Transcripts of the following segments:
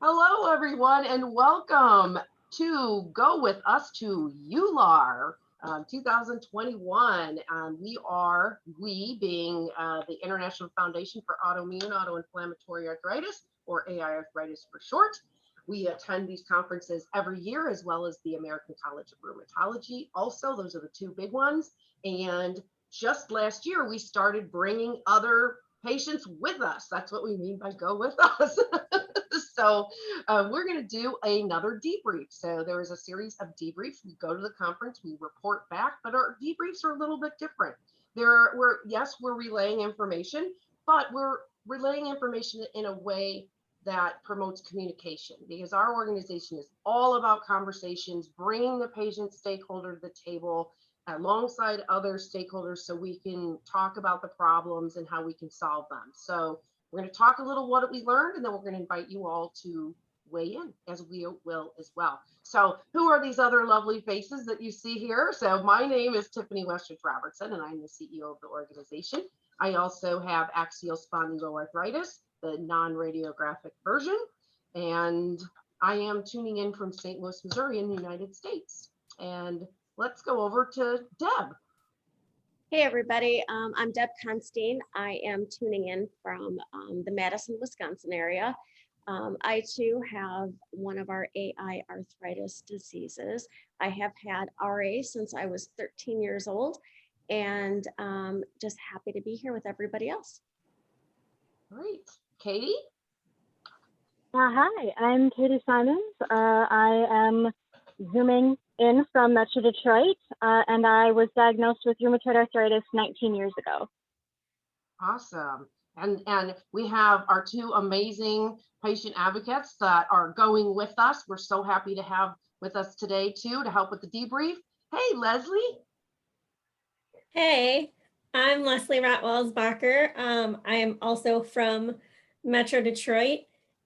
Hello, everyone, and welcome to Go With Us to EULAR 2021. We being the International Foundation for Autoinflammatory Arthritis, or AiArthritis for short. We attend these conferences every year, as well as the American College of Rheumatology. Also, those are the two big ones. And just last year, we started bringing other patients with us. That's what we mean by Go With Us. So we're going to do another debrief. So there is a series of debriefs. We go to the conference, we report back, but our debriefs are a little bit different. We're relaying information, but we're relaying information in a way that promotes communication, because our organization is all about conversations, bringing the patient stakeholder to the table alongside other stakeholders so we can talk about the problems and how we can solve them. So we're going to talk a little what we learned, and then we're going to invite you all to weigh in, as we will as well. So who are these other lovely faces that you see here? So my name is Tiffany Robertson, and I'm the CEO of the organization. I also have axial spondyloarthritis, the non-radiographic version, and I am tuning in from St. Louis, Missouri in the United States. And let's go over to Deb. Hey everybody, I'm Deb Constein. I am tuning in from the Madison, Wisconsin area. I too have one of our AiArthritis diseases. I have had RA since I was 13 years old, and just happy to be here with everybody else. Great. Katie? Hi, I'm Katie Simons. I am Zooming in from Metro Detroit, and I was diagnosed with rheumatoid arthritis 19 years ago. Awesome. And we have our two amazing patient advocates that are going with us. We're so happy to have with us today too, to help with the debrief. Hey, Leslie. Hey, I'm Leslie Rott Welsbacher. I am also from Metro Detroit.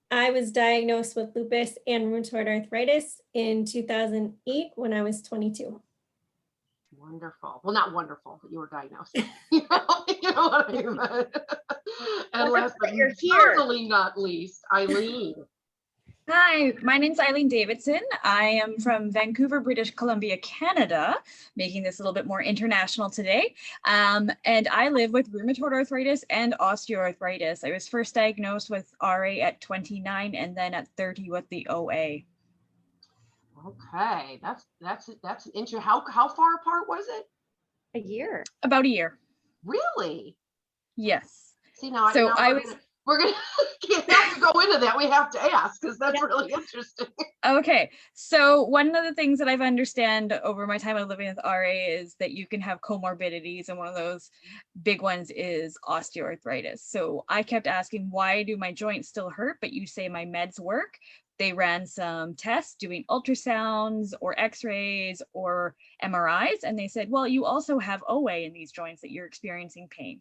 I was diagnosed with lupus and rheumatoid arthritis in 2008 when I was 22. Wonderful. Well, not wonderful, but you were diagnosed. you know what I mean? And last but certainly not least, Eileen. Hi, my name's Eileen Davidson. I am from Vancouver, British Columbia, Canada, making this a little bit more international today. And I live with rheumatoid arthritis and osteoarthritis. I was first diagnosed with RA at 29 and then at 30 with the OA. Okay, that's interesting. How far apart was it? A year. About a year. Really? Yes. See, now we're gonna can't have to go into that. We have to ask, because that's really interesting. Okay, so one of the things that I've understand over my time of living with RA is that you can have comorbidities, and one of those big ones is osteoarthritis. So I kept asking, why do my joints still hurt, but you say my meds work? They ran some tests doing ultrasounds or x-rays or MRIs, and they said, well, you also have OA in these joints that you're experiencing pain.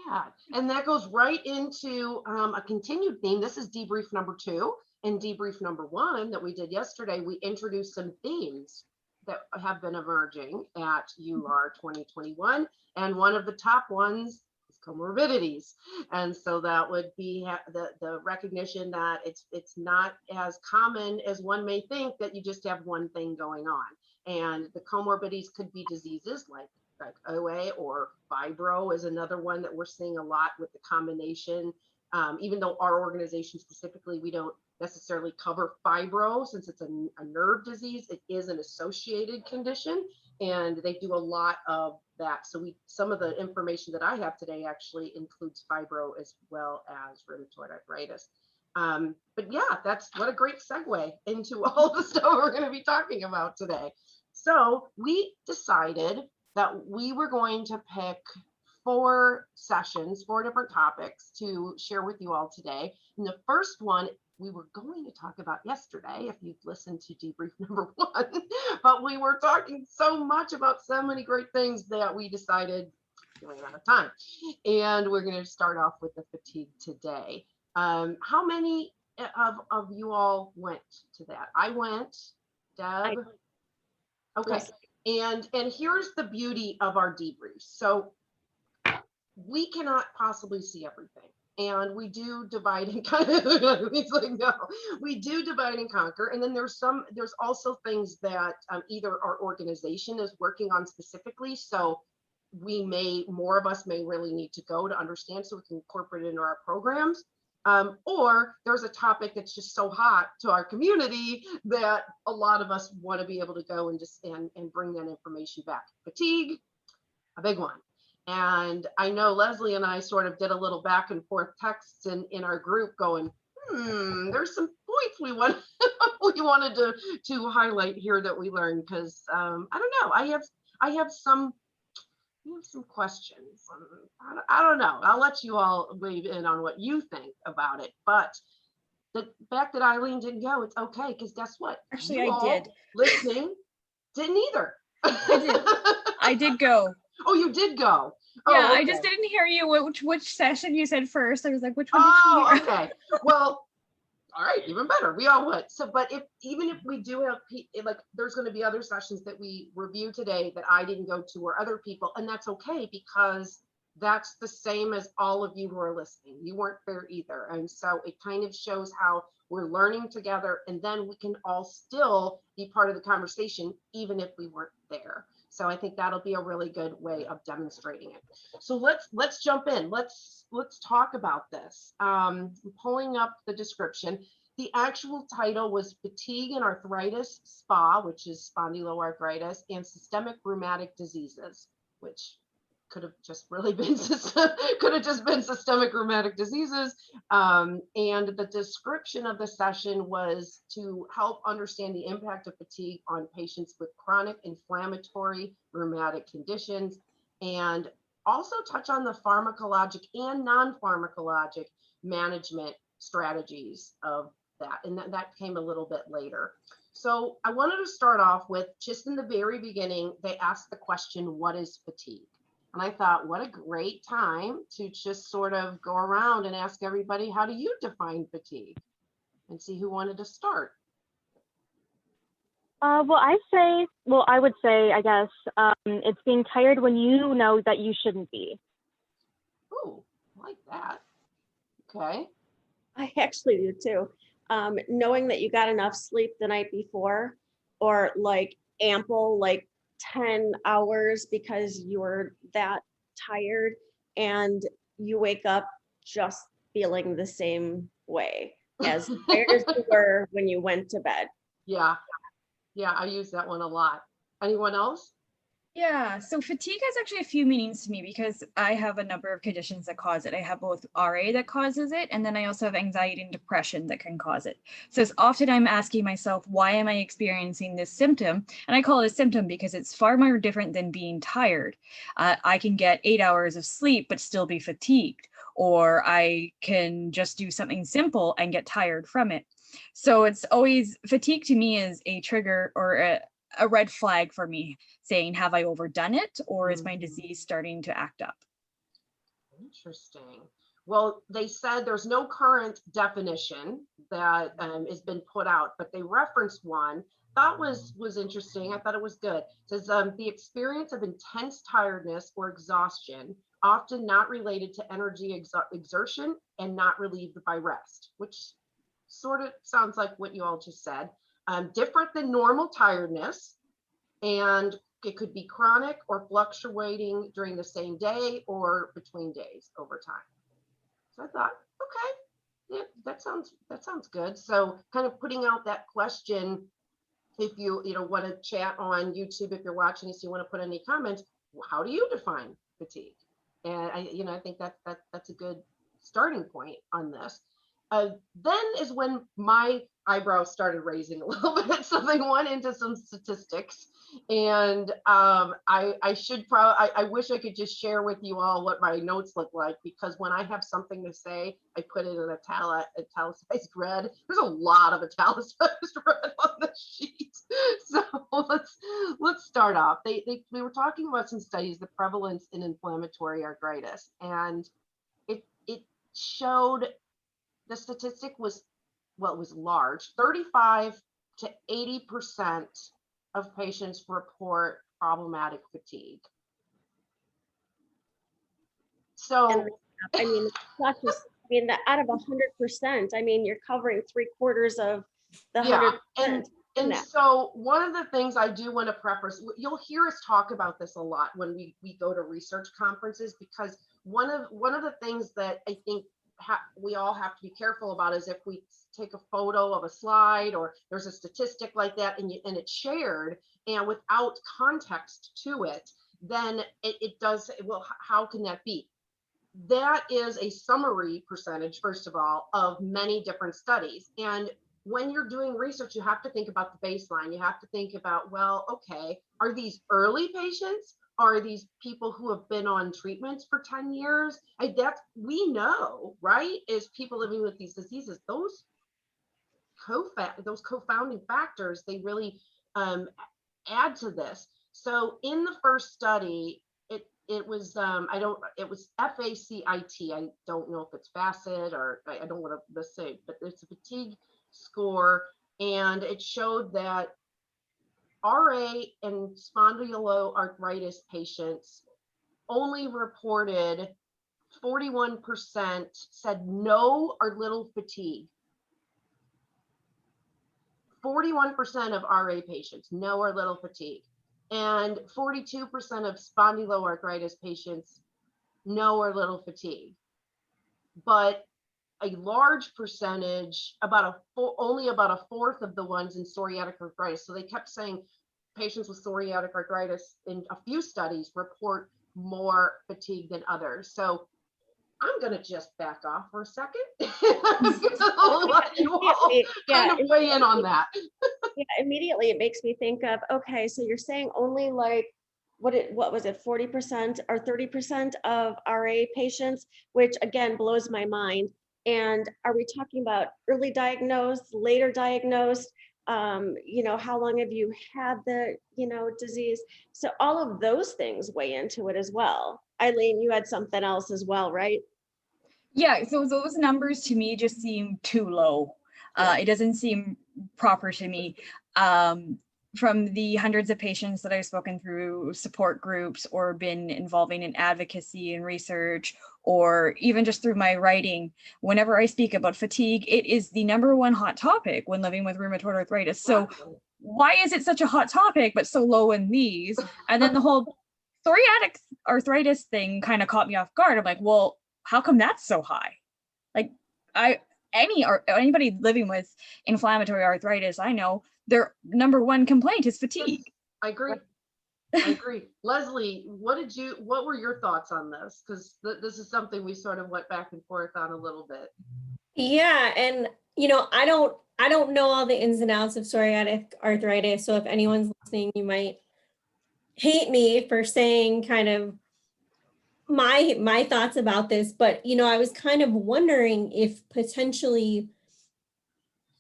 Yeah, and that goes right into a continued theme. This is debrief number 2. And debrief number 1 that we did yesterday, we introduced some themes that have been emerging at EULAR 2021. And one of the top ones is comorbidities. And so that would be the recognition that it's not as common as one may think that you just have one thing going on. And the comorbidities could be diseases like OA, or fibro is another one that we're seeing a lot with the combination. Even though our organization specifically, we don't necessarily cover fibro since it's a nerve disease, it is an associated condition, and they do a lot of that. So some of the information that I have today actually includes fibro as well as rheumatoid arthritis. But yeah, what a great segue into all the stuff we're going to be talking about today. So we decided that we were going to pick 4 sessions, 4 different topics to share with you all today. And the first one we were going to talk about yesterday, if you've listened to debrief number 1, but we were talking so much about so many great things that we decided we ran out of time. And we're going to start off with the fatigue today. How many of you all went to that? I went. Deb? Okay. And here's the beauty of our debriefs. So we cannot possibly see everything. And we do divide and conquer. He's like, no, we do divide and conquer. And then there's also things that either our organization is working on specifically. So more of us may really need to go to understand so we can incorporate it into our programs. Or there's a topic that's just so hot to our community that a lot of us want to be able to go and and bring that information back. Fatigue, a big one. And I know Leslie and I sort of did a little back and forth texts in our group going, there's some points we wanted to highlight here that we learned, because I don't know, I have some questions. I don't know. I'll let you all weigh in on what you think about it. But the fact that Eileen didn't go, it's okay, because guess what? Actually, You I all did. listening didn't either. I did go. Oh, you did go. Yeah, Oh, okay. I just didn't hear you which session you said first. I was like, which one did Oh, you hear? okay. Well, all right, even better. We all would. So, but even if we do have, like, there's going to be other sessions that we review today that I didn't go to, or other people, and that's okay, because that's the same as all of you who are listening. You weren't there either. And so it kind of shows how we're learning together, and then we can all still be part of the conversation, even if we weren't there. So I think that'll be a really good way of demonstrating it. So let's jump in. Let's talk about this. I'm pulling up the description. The actual title was Fatigue and Arthritis, SPA, which is Spondyloarthritis, and Systemic Rheumatic Diseases, which could have just been systemic rheumatic diseases. And the description of the session was to help understand the impact of fatigue on patients with chronic inflammatory rheumatic conditions, and also touch on the pharmacologic and non-pharmacologic management strategies of that. And that came a little bit later. So I wanted to start off with, just in the very beginning, they asked the question, what is fatigue? And I thought, what a great time to just sort of go around and ask everybody, how do you define fatigue? And see who wanted to start. I would say, I guess, it's being tired when you know that you shouldn't be. Ooh, I like that. Okay. I actually do too. Knowing that you got enough sleep the night before, or like ample, like 10 hours, because you were that tired, and you wake up just feeling the same way as tired as you were when you went to bed. Yeah, I use that one a lot. Anyone else? Yeah, so fatigue has actually a few meanings to me, because I have a number of conditions that cause it. I have both RA that causes it, and then I also have anxiety and depression that can cause it. So it's often I'm asking myself, why am I experiencing this symptom? And I call it a symptom because it's far more different than being tired. I can get 8 hours of sleep but still be fatigued, or I can just do something simple and get tired from it. So it's always, fatigue to me is a trigger or a red flag for me, saying, have I overdone it, or is my disease starting to act up? Interesting. Well, they said there's no current definition that has been put out, but they referenced one. Thought was interesting. I thought it was good. It says the experience of intense tiredness or exhaustion, often not related to energy exertion and not relieved by rest, which sort of sounds like what you all just said. Different than normal tiredness, and it could be chronic or fluctuating during the same day or between days over time. So I thought, okay, yeah, that sounds good. So kind of putting out that question, if you want to chat on YouTube, if you're watching this, you want to put any comments, how do you define fatigue? And I think that's a good starting point on this. Then is when my eyebrows started raising a little bit. So they went into some statistics, and I wish I could just share with you all what my notes look like, because when I have something to say, I put it in italicized red. There's a lot of italicized red on the sheet. So let's start off. They were talking about some studies, the prevalence in inflammatory arthritis, and it showed, the statistic was, well, it was large. 35 to 80% of patients report problematic fatigue. So And I mean, it's not just I mean, that out of 100%, I mean, you're covering 3/4 of the Yeah, 100%. and that. so one of the things I do want to preface, you'll hear us talk about this a lot when we go to research conferences, because one of the things that I think we all have to be careful about is if we take a photo of a slide or there's a statistic like that and it's shared and without context to it, then it does, well, how can that be? That is a summary percentage, first of all, of many different studies. And when you're doing research, you have to think about the baseline. You have to think about, well, okay, are these early patients? Are these people who have been on treatments for 10 years? That's, we know, right, is people living with these diseases, those co-founding factors, they really add to this. So in the first study, it was it was FACIT. I don't know if it's FACIT or I don't want to mistake, but it's a fatigue score, and it showed that RA and spondyloarthritis patients only reported 41% said no or little fatigue. 41% of RA patients, no or little fatigue. And 42% of spondyloarthritis patients, no or little fatigue. But a large percentage, only about a fourth of the ones in psoriatic arthritis. So they kept saying patients with psoriatic arthritis in a few studies report more fatigue than others. So I'm going to just back off for a second. I'll let you all kind of weigh in on that. Yeah, immediately it makes me think of, okay, so you're saying only like, what was it, 40% or 30% of RA patients, which again blows my mind. And are we talking about early diagnosed, later diagnosed? You know, how long have you had the, you know, disease? So all of those things weigh into it as well. Eileen, you had something else as well, right? Yeah, so those numbers to me just seem too low. It doesn't seem proper to me. From the hundreds of patients that I've spoken through support groups or been involving in advocacy and research, or even just through my writing, whenever I speak about fatigue, it is the #1 hot topic when living with rheumatoid arthritis. So why is it such a hot topic, but so low in these? And then the whole psoriatic arthritis thing kind of caught me off guard. I'm like, well, how come that's so high? Like anybody living with inflammatory arthritis, I know their #1 complaint is fatigue. I agree. I agree. Leslie, what were your thoughts on this? Because this is something we sort of went back and forth on a little bit. Yeah, and you know, I don't know all the ins and outs of psoriatic arthritis. So if anyone's listening, you might hate me for saying kind of my thoughts about this, but you know, I was kind of wondering if potentially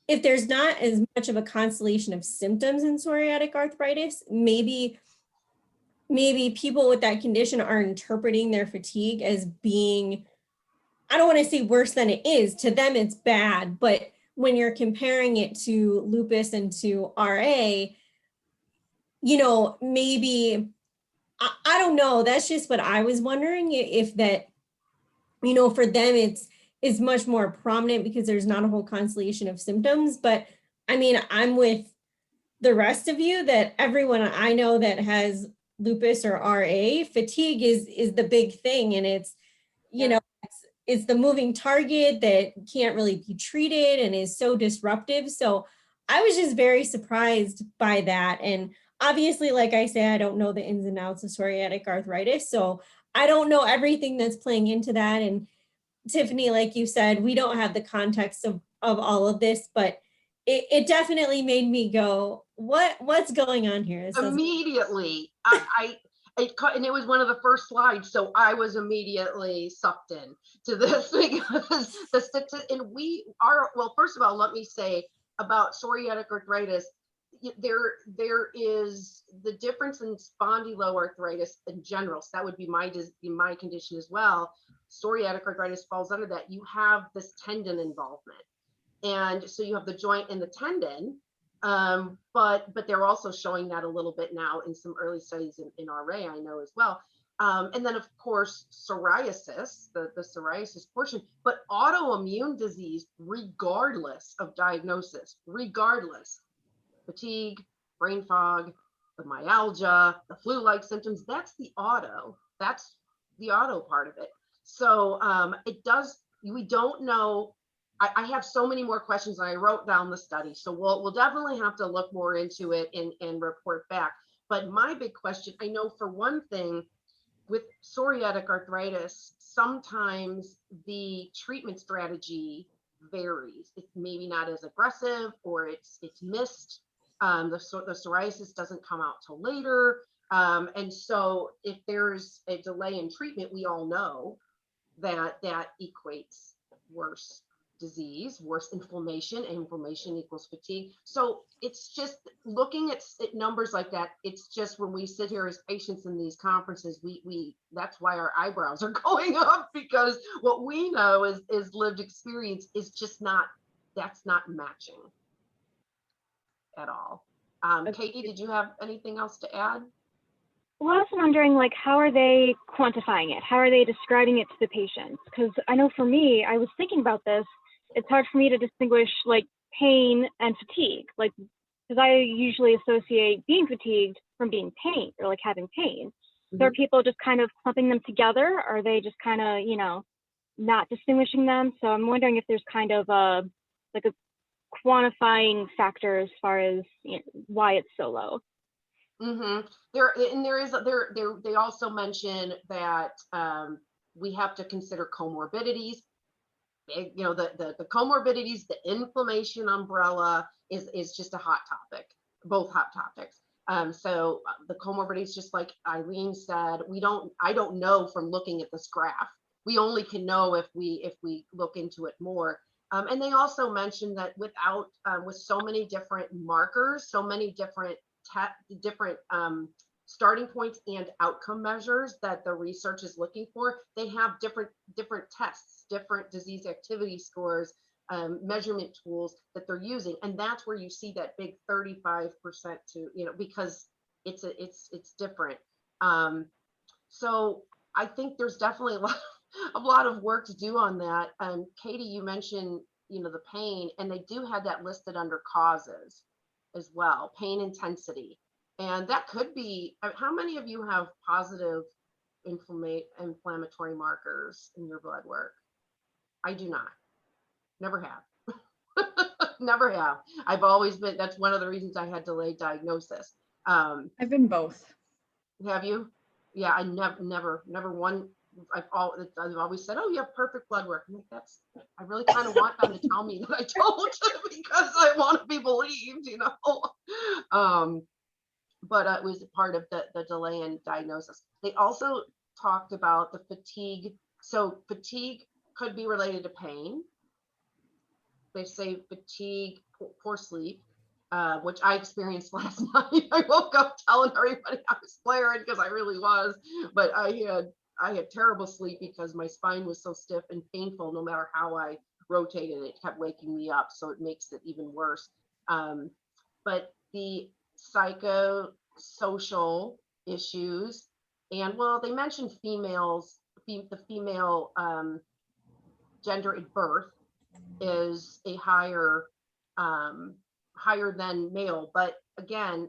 if there's not as much of a constellation of symptoms in psoriatic arthritis, maybe people with that condition are interpreting their fatigue as being, I don't want to say worse than it is. To them, it's bad. But when you're comparing it to lupus and to RA, you know, maybe, I don't know. That's just what I was wondering, if that, you know, for them, it's much more prominent because there's not a whole constellation of symptoms. But I mean, I'm with the rest of you that everyone I know that has lupus or RA, fatigue is the big thing. And it's, you know, it's the moving target that can't really be treated and is so disruptive. So I was just very surprised by that. And obviously, like I say, I don't know the ins and outs of psoriatic arthritis. So I don't know everything that's playing into that. And Tiffany, like you said, we don't have the context of all of this, but it definitely made me go, what's going on here? Immediately, and it was one of the first slides, so I was immediately sucked in to this because the statistics, and we are, well, first of all, let me say about psoriatic arthritis, there is the difference in spondyloarthritis in general. So that would be my condition as well. Psoriatic arthritis falls under that. You have this tendon involvement, and so you have the joint and the tendon. But they're also showing that a little bit now in some early studies in RA, I know as well. And then of course, psoriasis, the psoriasis portion, but autoimmune disease, regardless of diagnosis, regardless, fatigue, brain fog, the myalgia, the flu-like symptoms, that's the auto part of it. So we don't know. I have so many more questions, and I wrote down the study. So we'll definitely have to look more into it and report back. But my big question, I know for one thing, with psoriatic arthritis, sometimes the treatment strategy varies. It's maybe not as aggressive, or it's missed. The psoriasis doesn't come out till later. And so if there's a delay in treatment, we all know that equates worse disease, worse inflammation, and inflammation equals fatigue. So it's just looking at numbers like that. It's just when we sit here as patients in these conferences, we that's why our eyebrows are going up, because what we know is lived experience is just that's not matching at all. Katie, did you have anything else to add? Well, I was wondering, like, how are they quantifying it? How are they describing it to the patients? Because I know for me, I was thinking about this. It's hard for me to distinguish like pain and fatigue, like, because I usually associate being fatigued from being pain, or like having pain. Mm-hmm. So are people just kind of clumping them together? Or are they just kind of, not distinguishing them? So I'm wondering if there's kind of a quantifying factor as far as why it's so low. Mm-hmm. They also mention that we have to consider comorbidities. The comorbidities, the inflammation umbrella is just a hot topic, both hot topics. So the comorbidities, just like Eileen said, I don't know from looking at this graph. We only can know if we look into it more. And they also mentioned that with so many different markers, so many different starting points and outcome measures that the research is looking for, they have different tests, different disease activity scores, measurement tools that they're using, and that's where you see that big 35% to because it's different. So I think there's definitely a lot of work to do on that. Katie, you mentioned the pain, and they do have that listed under causes as well, pain intensity. And that could be, how many of you have positive inflammatory markers in your blood work? I do not. Never have. Never have. I've always been, that's one of the reasons I had delayed diagnosis. I've been both. Have you? Yeah, I never one. I've always said, oh, you have perfect blood work. I'm like, I really kind of want them to tell me that I don't, because I want to be believed, But it was part of the delay in diagnosis. They also talked about the fatigue. So fatigue could be related to pain. They say fatigue, poor sleep, which I experienced last night. I woke up telling everybody I was flaring, because I really was, but I had terrible sleep because my spine was so stiff and painful. No matter how I rotated, it kept waking me up, so it makes it even worse. But the psychosocial issues, and they mentioned the female gender at birth is a higher than male, but again,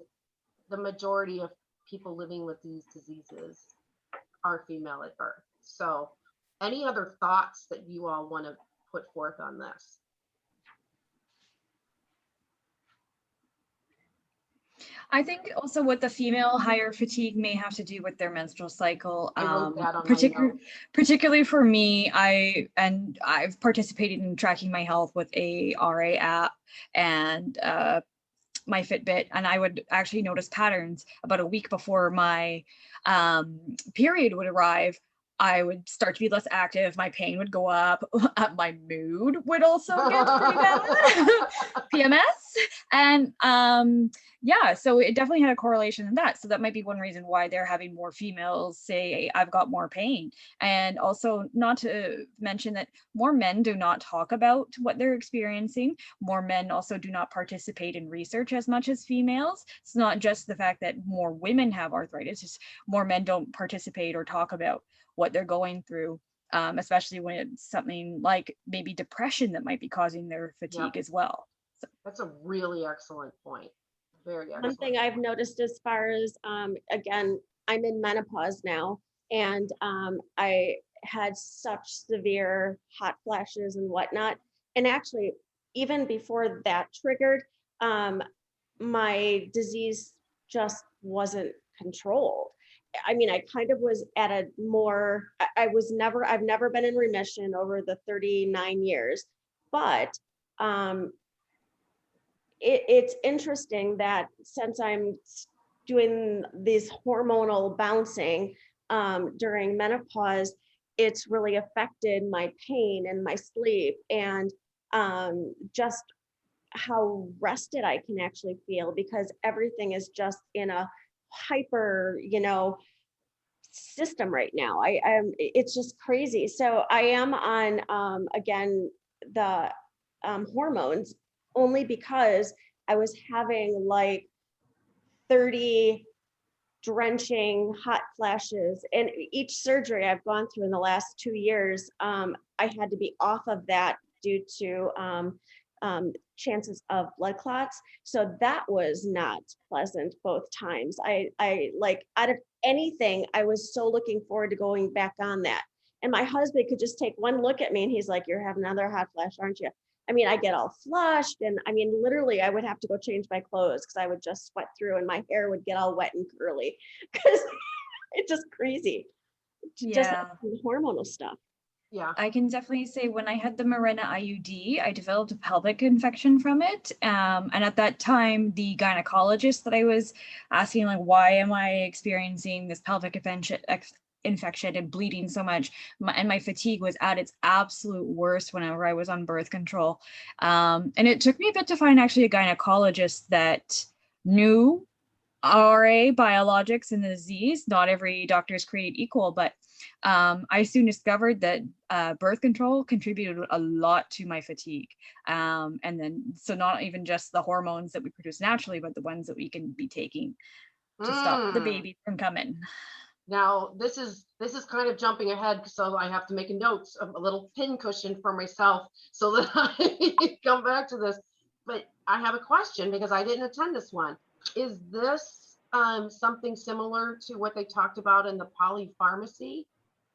the majority of people living with these diseases are female at birth. So any other thoughts that you all want to put forth on this? I think also with the female, higher fatigue may have to do with their menstrual cycle. I wrote that on particularly for me, I've participated in tracking my health with a RA app and my Fitbit, and I would actually notice patterns about a week before my period would arrive. I would start to be less active, my pain would go up, my mood would also get pretty bad, PMS. And yeah, so it definitely had a correlation in that. So that might be one reason why they're having more females say, I've got more pain. And also, not to mention that more men do not talk about what they're experiencing. More men also do not participate in research as much as females. It's not just the fact that more women have arthritis, it's more men don't participate or talk about what they're going through, especially when it's something like maybe depression that might be causing their fatigue as well. So. That's a really excellent point. Very excellent. One thing I've noticed as far as, again, I'm in menopause now, and I had such severe hot flashes and whatnot. And actually, even before that triggered, my disease just wasn't controlled. I mean, I kind of was at a more, I've never been in remission over the 39 years, but it's interesting that since I'm doing this hormonal bouncing during menopause, it's really affected my pain and my sleep, and just how rested I can actually feel, because everything is just in a hyper, system right now. It's just crazy. So I am on again the hormones, only because I was having like 30 drenching hot flashes, and each surgery I've gone through in the last 2 years, I had to be off of that due to chances of blood clots. So that was not pleasant both times. I like, out of anything, I was so looking forward to going back on that. And my husband could just take one look at me and he's like, you're having another hot flash, aren't you? I mean, I get all flushed, and I mean, literally I would have to go change my clothes because I would just sweat through and my hair would get all wet and curly because it's just crazy. Just hormonal stuff. Yeah, I can definitely say when I had the Mirena IUD, I developed a pelvic infection from it. And at that time, the gynecologist that I was asking, like, why am I experiencing this pelvic infection and bleeding so much? And my fatigue was at its absolute worst whenever I was on birth control. And it took me a bit to find actually a gynecologist that knew RA, biologics, and the disease. Not every doctor is created equal, but I soon discovered that birth control contributed a lot to my fatigue. And then, so not even just the hormones that we produce naturally, but the ones that we can be taking to stop the baby from coming. Now, this is kind of jumping ahead, so I have to make a little pin cushion for myself so that I come back to this. But I have a question because I didn't attend this one. Is this something similar to what they talked about in the Polypharmacy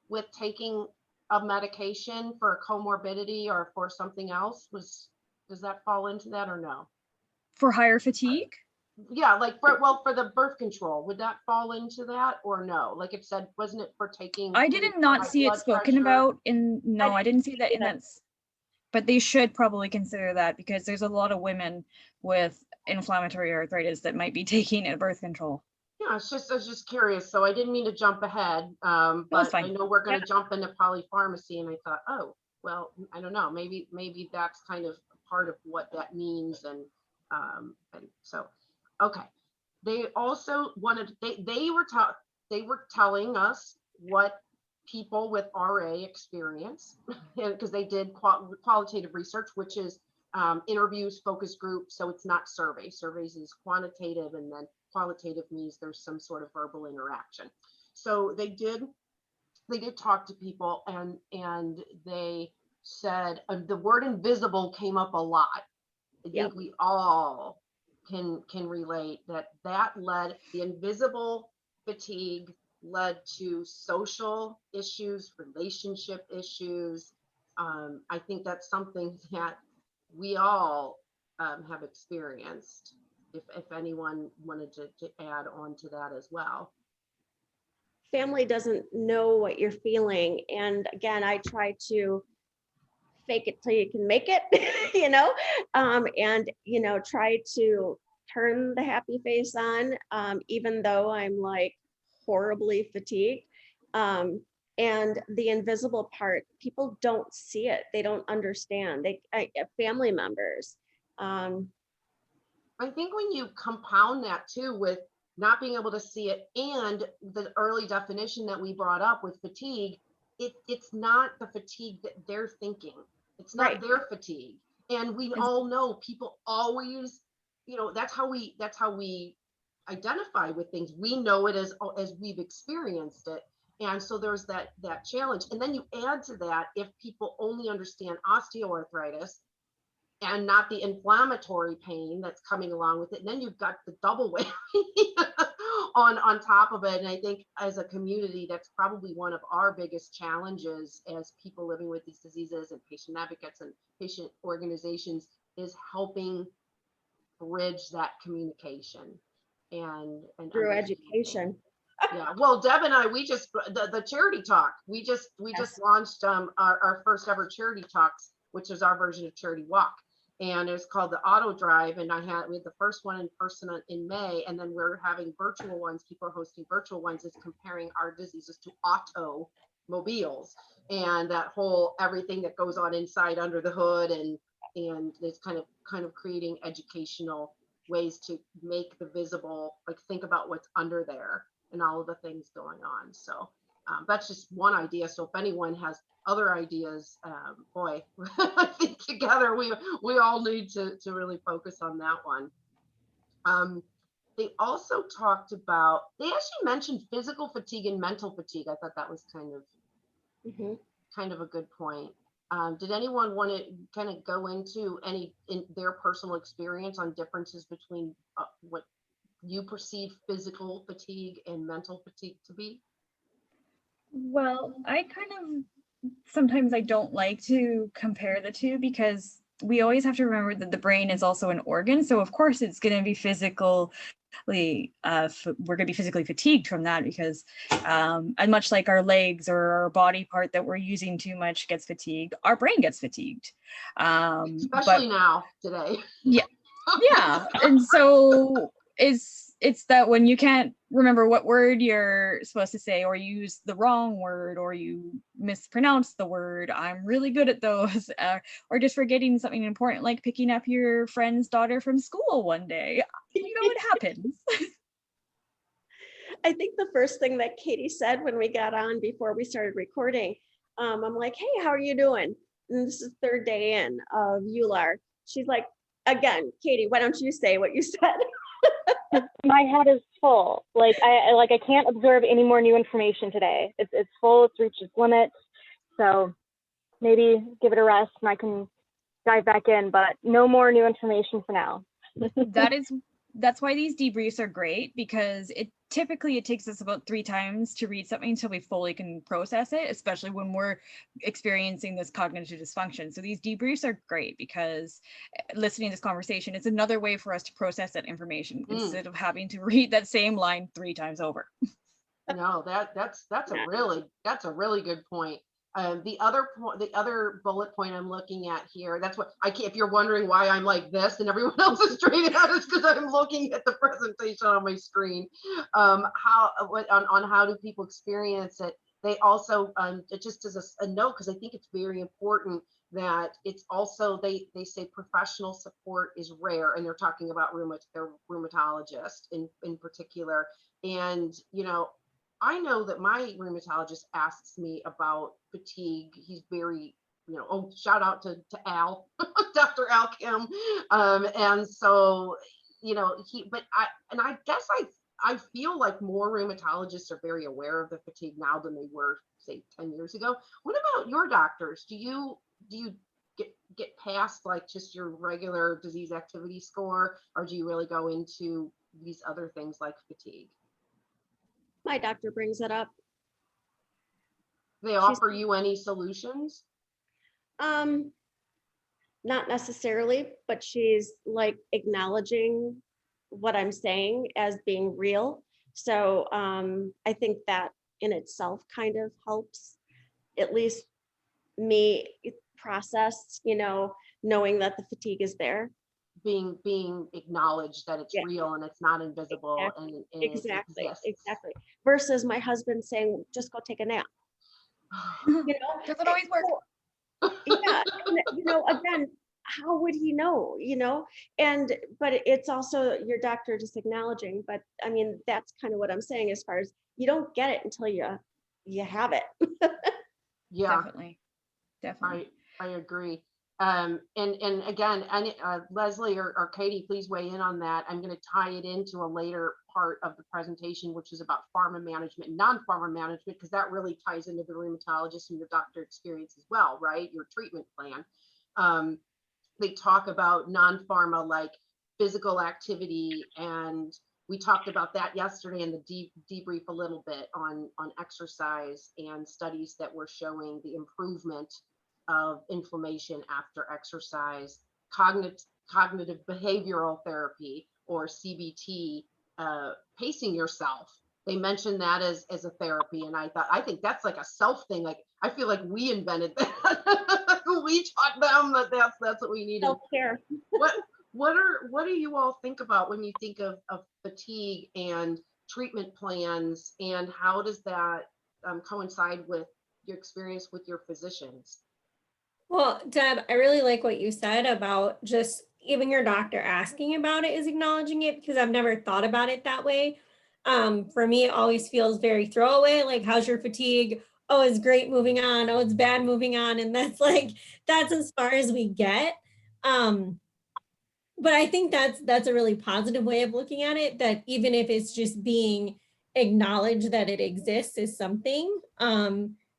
with taking a medication for a comorbidity or for something else? Does that fall into that or no? For higher fatigue? Yeah, like for the birth control, would that fall into that or no? Like it said, wasn't it for taking? I did not see it spoken about in, no, I didn't see that in that, but they should probably consider that because there's a lot of women with inflammatory arthritis that might be taking a birth control. Yeah, I was just curious. So I didn't mean to jump ahead, but I know we're going to jump into polypharmacy, and I thought, oh, well, I don't know, maybe that's kind of part of what that means, and so. Okay. They also wanted, they were telling us what people with RA experience, because they did qualitative research, which is interviews, focus groups. So it's not surveys. Surveys is quantitative, and then qualitative means there's some sort of verbal interaction. So they did talk to people, and they said the word invisible came up a lot. I think we all can relate that led, the invisible fatigue led to social issues, relationship issues. I think that's something that we all have experienced. If anyone wanted to add on to that as well. Family doesn't know what you're feeling, and again, I try to fake it till you can make it, and try to turn the happy face on, even though I'm like horribly fatigued. And And the invisible part, people don't see it. They don't understand. Family members. I think when you compound that too with not being able to see it and the early definition that we brought up with fatigue, it's not the fatigue that they're thinking. It's not Right. their fatigue. And we all know people always, that's how we identify with things. We know it as we've experienced it. And so there's that challenge. And then you add to that, if people only understand osteoarthritis and not the inflammatory pain that's coming along with it, and then you've got the double whammy on top of it. And I think as a community, that's probably one of our biggest challenges as people living with these diseases and patient advocates and patient organizations, is helping bridge that communication and Through education. Yeah, well, Deb and I, we just the charity talk. We just launched our first ever charity talks, which is our version of charity walk, and it's called the Auto Drive. And we had the first one in person in May, and then we're having virtual ones. People are hosting virtual ones. It's comparing our diseases to automobiles and that whole everything that goes on inside under the hood, and it's kind of creating educational ways to make the visible, like think about what's under there and all of the things going on. So that's just one idea. So if anyone has other ideas, boy, I think together we all need to really focus on that one. They also talked about, they actually mentioned physical fatigue and mental fatigue. I thought that was kind of a good point. Did anyone want to kind of go into in their personal experience on differences between what you perceive physical fatigue and mental fatigue to be? Well, sometimes I don't like to compare the two, because we always have to remember that the brain is also an organ. So of course it's going to be we're going to be physically fatigued from that, because and much like our legs or our body part that we're using too much gets fatigued, our brain gets fatigued. Especially now, today. Yeah. And so it's that when you can't remember what word you're supposed to say, or you use the wrong word, or you mispronounce the word. I'm really good at those. Or just forgetting something important, like picking up your friend's daughter from school one day. It happens. I think the first thing that Katie said when we got on before we started recording, I'm like, hey, how are you doing? And this is third day in of EULAR. She's like, again, Katie, why don't you say what you said? My head is full. I can't absorb any more new information today. It's full. It's reached its limit. So maybe give it a rest and I can dive back in. But no more new information for now. That's why these debriefs are great, because it takes us about 3 times to read something until we fully can process it, especially when we're experiencing this cognitive dysfunction. So these debriefs are great, because listening to this conversation, it's another way for us to process that information instead of having to read that same line 3 times over. No, that's a really good point. The other bullet point I'm looking at here, that's what if you're wondering why I'm like this and everyone else is straight out, is because I'm looking at the presentation on my screen. On how do people experience it? They also, just as a note, because I think it's very important, that it's also, they say professional support is rare, and they're talking about their rheumatologist in particular. And, I know that my rheumatologist asks me about fatigue. He's very, shout out to Al, Dr. Al Kim. And so, I guess I feel like more rheumatologists are very aware of the fatigue now than they were, say, 10 years ago. What about your doctors? Do you get past like just your regular disease activity score, or do you really go into these other things like fatigue? My doctor brings it up. They offer you any solutions? Not necessarily, but she's like acknowledging what I'm saying as being real. So I think that in itself kind of helps, at least me process, knowing that the fatigue is there. Being acknowledged that it's real and it's not invisible. Exactly. Exactly. Versus my husband saying, just go take a nap. You know, Doesn't always work. yeah, you know, again, how would he know, you know? But it's also your doctor just acknowledging, but I mean, that's kind of what I'm saying as far as you don't get it until you have it. Yeah, Definitely. Definitely. I agree. And again, Leslie or Katie, please weigh in on that. I'm going to tie it into a later part of the presentation, which is about pharma management and non-pharma management, because that really ties into the rheumatologist and your doctor experience as well, right? Your treatment plan. They talk about non-pharma like physical activity, and we talked about that yesterday in the debrief a little bit on exercise and studies that were showing the improvement of inflammation after exercise, cognitive behavioral therapy or CBT, pacing yourself. They mentioned that as a therapy, and I think that's like a self thing. Like I feel like we invented that. We taught them that that's what we needed. Self-care. What do you all think about when you think of fatigue and treatment plans, and how does that coincide with your experience with your physicians? Well, Deb, I really like what you said about just even your doctor asking about it is acknowledging it, because I've never thought about it that way. For me, it always feels very throwaway, like, how's your fatigue? Oh, it's great, moving on. Oh, it's bad, moving on. And that's as far as we get. But I think that's a really positive way of looking at it, that even if it's just being acknowledged that it exists is something.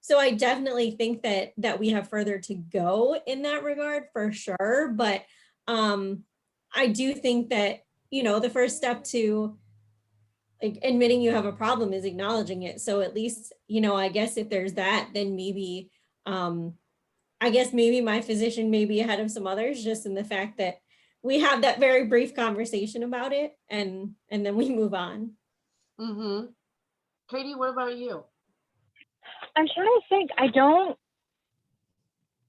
So I definitely think that we have further to go in that regard for sure. But I do think that, the first step to like admitting you have a problem is acknowledging it. So at least, I guess if there's that, then maybe, I guess maybe my physician may be ahead of some others, just in the fact that we have that very brief conversation about it, and then we move on. Mm-hmm. Katie, what about you? I'm trying to think. I don't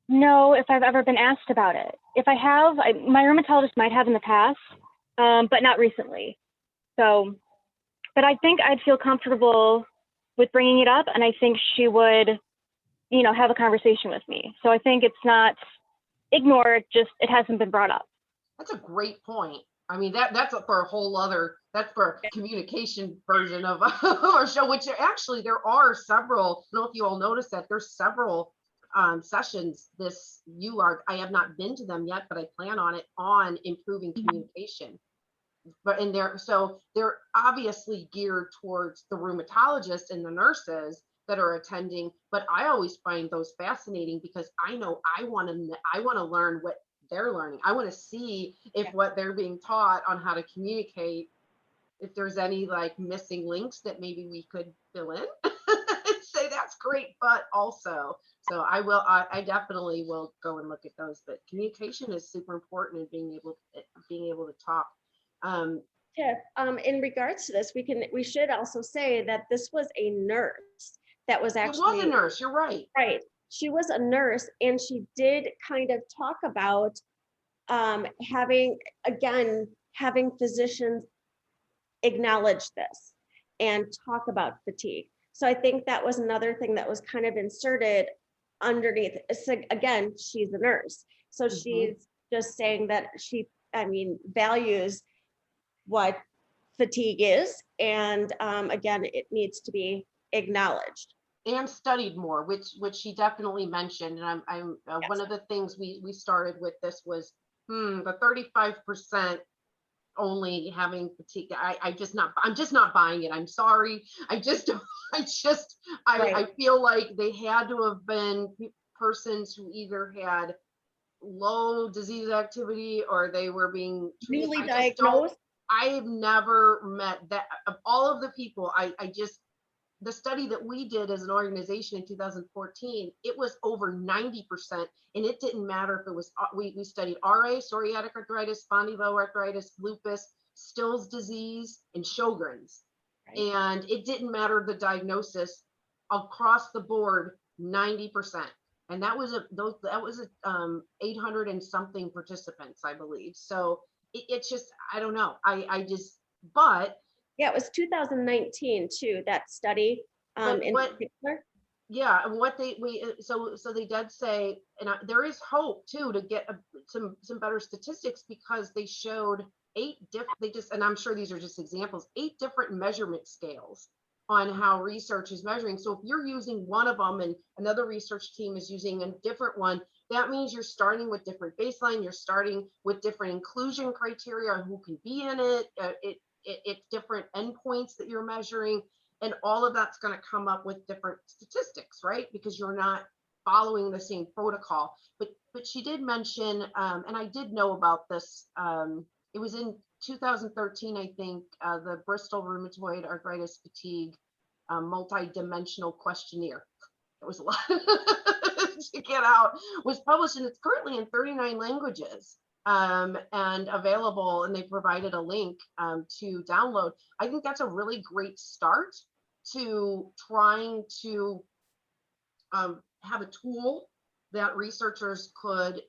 know if I've ever been asked about it. If I have, my rheumatologist might have in the past, but not recently. So, but I think I'd feel comfortable with bringing it up, and I think she would, have a conversation with me. So I think it's not ignored, just it hasn't been brought up. That's a great point. I mean, that's for a whole other, that's for a communication version of our show, which actually there are several, I don't know if you all noticed that there's several sessions I have not been to them yet, but I plan on it, on improving communication. But they're obviously geared towards the rheumatologists and the nurses that are attending, but I always find those fascinating, because I know I want to learn what they're learning. I want to see if what they're being taught on how to communicate, if there's any like missing links that maybe we could fill in and say that's great, but also. So I definitely will go and look at those, but communication is super important, and being able to talk. In regards to this, we should also say that this was a nurse that was actually. It was a nurse, you're right. Right. She was a nurse, and she did kind of talk about having physicians acknowledge this and talk about fatigue. So I think that was another thing that was kind of inserted underneath. So again, she's a nurse. So she's just saying that she values what fatigue is. And again, it needs to be acknowledged. And studied more, which she definitely mentioned. And I'm Yes. One of the things we started with this was the 35% only having fatigue. I'm just not buying it. I'm sorry. I feel like they had to have been persons who either had low disease activity or they were being treated. Newly diagnosed. I have never met that. Of all of the people, the study that we did as an organization in 2014, it was over 90%, and it didn't matter if it was, we studied RA, psoriatic arthritis, spondyloarthritis, lupus, Still's disease, and Sjogren's. Right. And it didn't matter the diagnosis, across the board, 90%. And that was 800 and something participants, I believe. So it's just, I don't know. But yeah, it was 2019 too, that study in particular. yeah, and what so they did say, and there is hope too to get some better statistics, because they showed 8 different, and I'm sure these are just examples, 8 different measurement scales on how research is measuring. So if you're using one of them and another research team is using a different one, that means you're starting with different baseline, you're starting with different inclusion criteria on who can be in it. It's different endpoints that you're measuring, and all of that's going to come up with different statistics, right? Because you're not following the same protocol. But she did mention, and I did know about this, it was in 2013, I think, the Bristol Rheumatoid Arthritis Fatigue multi-dimensional questionnaire. It was a lot to get out, was published, and it's currently in 39 languages and available, and they provided a link to download. I think that's a really great start to trying to have a tool that researchers could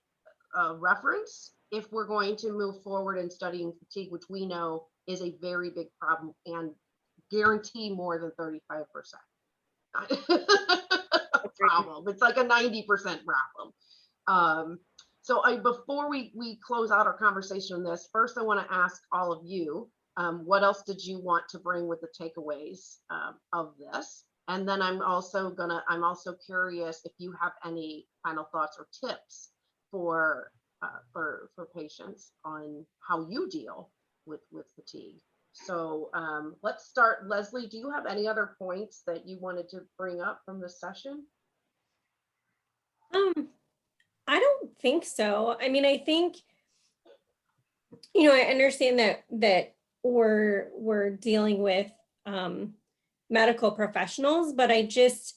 reference if we're going to move forward in studying fatigue, which we know is a very big problem and guarantee more than 35%. Problem. It's like a 90% problem. So before we close out our conversation on this, first I want to ask all of you, what else did you want to bring with the takeaways of this? And then I'm also curious if you have any final thoughts or tips for patients on how you deal with fatigue. So let's start. Leslie, do you have any other points that you wanted to bring up from this session? I don't think so. I mean, I think, I understand that we're dealing with medical professionals, but I guess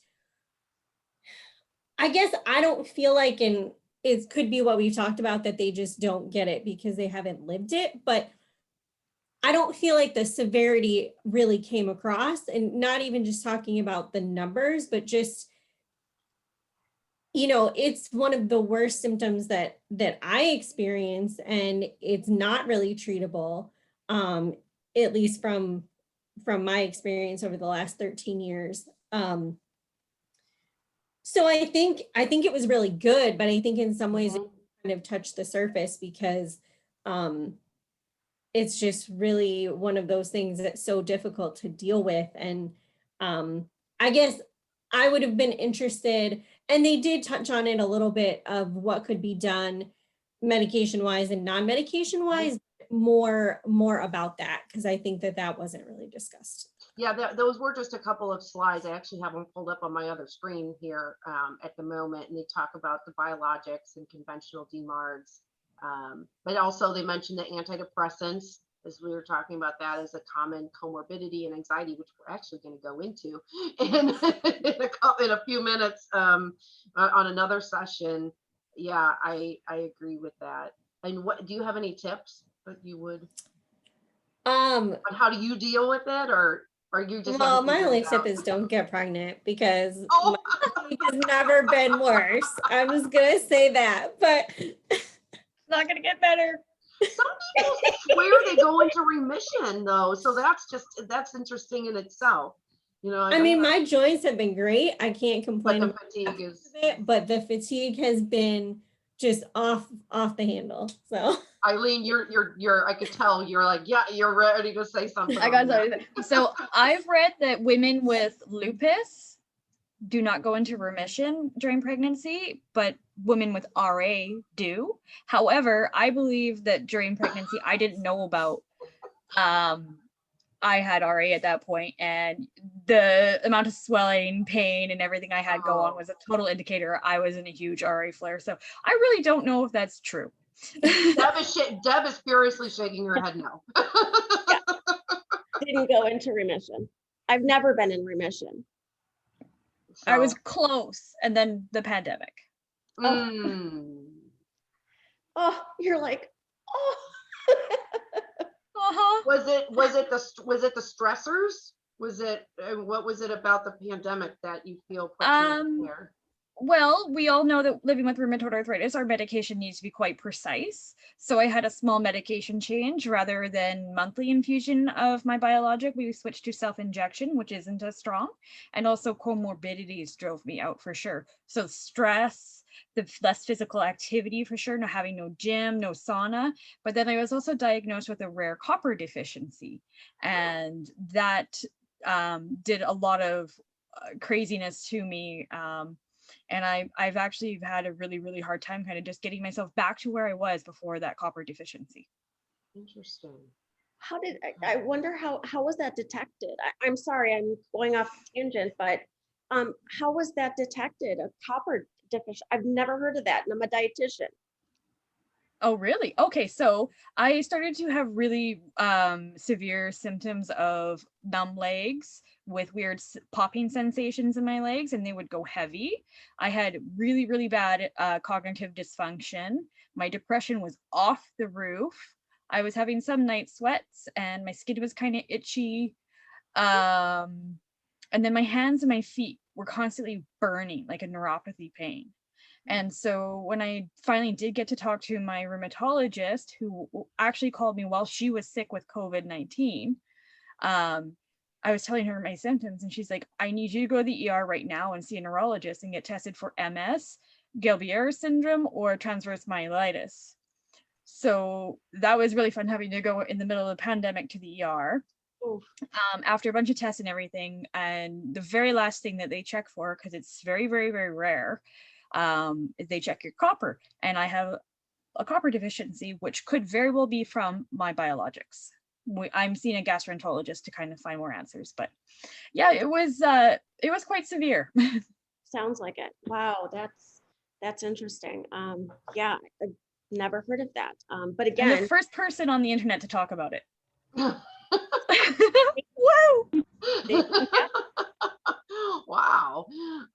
I don't feel like, and it could be what we've talked about, that they just don't get it because they haven't lived it, but I don't feel like the severity really came across, and not even just talking about the numbers, but just, it's one of the worst symptoms that I experience, and it's not really treatable, at least from my experience over the last 13 years. So I think it was really good, but I think in some ways it kind of touched the surface, because it's just really one of those things that's so difficult to deal with. And I guess I would have been interested, and they did touch on it a little bit, of what could be done medication wise and non-medication wise, more about that, because I think that wasn't really discussed. Yeah, those were just a couple of slides. I actually have them pulled up on my other screen here at the moment, and they talk about the biologics and conventional DMARDs. But also they mentioned the antidepressants, as we were talking about that as a common comorbidity and anxiety, which we're actually going to go into in a few minutes on another session. Yeah, I agree with that. And what do you have any tips that you would on how do you deal with it, or you just? Well, my only tip is don't get pregnant, because my fatigue has never been worse. I'm just gonna say that, but it's not gonna get better. Some people swear they go into remission though, so that's interesting in itself. I mean, my joints have been great. I can't complain. But the fatigue is it, but the fatigue has been just off the handle. So Eileen, you're I could tell you're like, yeah, you're ready to say something. I got something. So I've read that women with lupus do not go into remission during pregnancy, but women with RA do. However, I believe that during pregnancy, I didn't know about, I had RA at that point, and the amount of swelling, pain, and everything I had go on was a total indicator I was in a huge RA flare. So I really don't know if that's true. Deb is furiously shaking her head no. Yeah. Didn't go into remission. I've never been in remission. So, I was close, and then the pandemic. Oh, you're like, oh. Was it the stressors? Was it what was it about the pandemic that you feel there? Well, we all know that living with rheumatoid arthritis, our medication needs to be quite precise. So I had a small medication change rather than monthly infusion of my biologic. We switched to self-injection, which isn't as strong. And also comorbidities drove me out for sure. So stress, the less physical activity for sure, no having no gym, no sauna. But then I was also diagnosed with a rare copper deficiency. And that did a lot of craziness to me. And I've actually had a really, really hard time kind of just getting myself back to where I was before that copper deficiency. Interesting. How did, I wonder how was that detected? I'm sorry, I'm going off tangent, but how was that detected? A copper deficient? I've never heard of that, and I'm a dietitian. Oh, really? Okay, so I started to have really severe symptoms of numb legs with weird popping sensations in my legs, and they would go heavy. I had really, really bad cognitive dysfunction. My depression was off the roof. I was having some night sweats, and my skin was kind of itchy. And then my hands and my feet were constantly burning, like a neuropathy pain. And so when I finally did get to talk to my rheumatologist, who actually called me while she was sick with COVID-19, I was telling her my symptoms, and she's like, I need you to go to the ER right now and see a neurologist and get tested for MS, Guillain-Barré syndrome, or transverse myelitis. So that was really fun, having to go in the middle of the pandemic to the ER. After a bunch of tests and everything. And the very last thing that they check for, because it's very, very, very rare, they check your copper, and I have a copper deficiency, which could very well be from my biologics. I'm seeing a gastroenterologist to kind of find more answers, but yeah, it was quite severe. Sounds like it. Wow, that's interesting. Yeah, I've never heard of that. But I'm again, the first person on the internet to talk about it. whoa. Wow.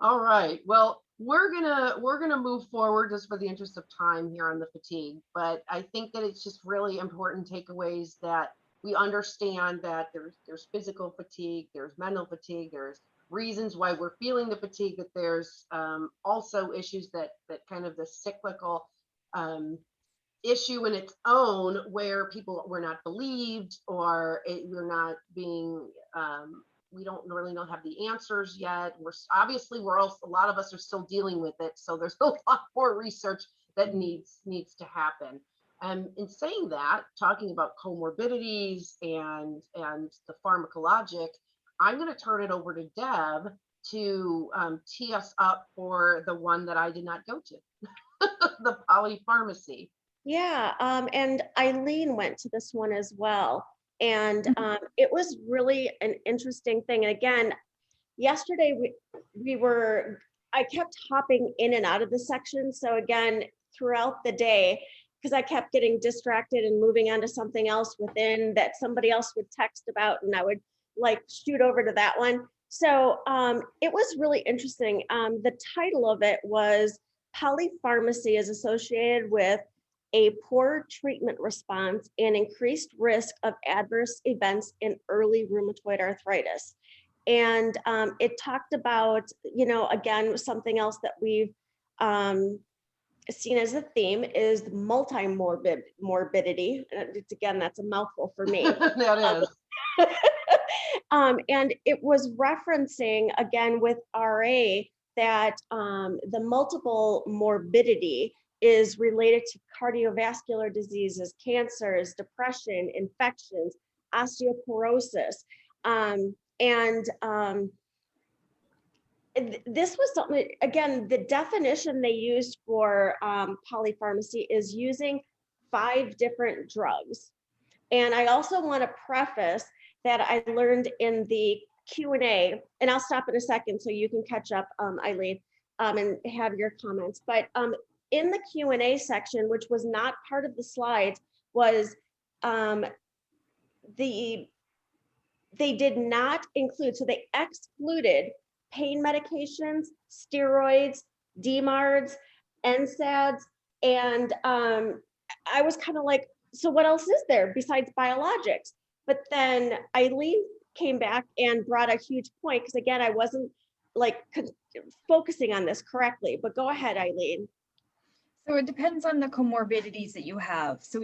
All right. Well, we're gonna move forward just for the interest of time here on the fatigue, but I think that it's just really important takeaways that we understand that there's physical fatigue, there's mental fatigue, there's reasons why we're feeling the fatigue, that there's also issues that kind of the cyclical issue in its own, where people were not believed, or we're not being we don't really have the answers yet. We're also, a lot of us are still dealing with it, so there's a lot more research that needs to happen. In saying that, talking about comorbidities and the pharmacologic, I'm going to turn it over to Deb to tee us up for the one that I did not go to, the polypharmacy. Yeah, and Eileen went to this one as well. And it was really an interesting thing. And again, yesterday I kept hopping in and out of the section. So again, throughout the day, because I kept getting distracted and moving on to something else within that somebody else would text about, and I would like shoot over to that one. So it was really interesting. The title of it was Polypharmacy is associated with a poor treatment response and increased risk of adverse events in early rheumatoid arthritis. And it talked about, again, something else that we've seen as a theme is morbidity. Again, that's a mouthful for me. That is. And it was referencing, again, with RA, that the multiple morbidity is related to cardiovascular diseases, cancers, depression, infections, osteoporosis. This was something, again, the definition they used for polypharmacy is using 5 different drugs. And I also want to preface that I learned in the Q&A, and I'll stop in a second so you can catch up, Eileen, and have your comments. But in the Q&A section, which was not part of the slides, was they did not include, so they excluded pain medications, steroids, DMARDs, NSAIDs, and I was kind of like, so what else is there besides biologics? But then Eileen came back and brought a huge point, because again, I wasn't like focusing on this correctly, but go ahead, Eileen. So it depends on the comorbidities that you have. So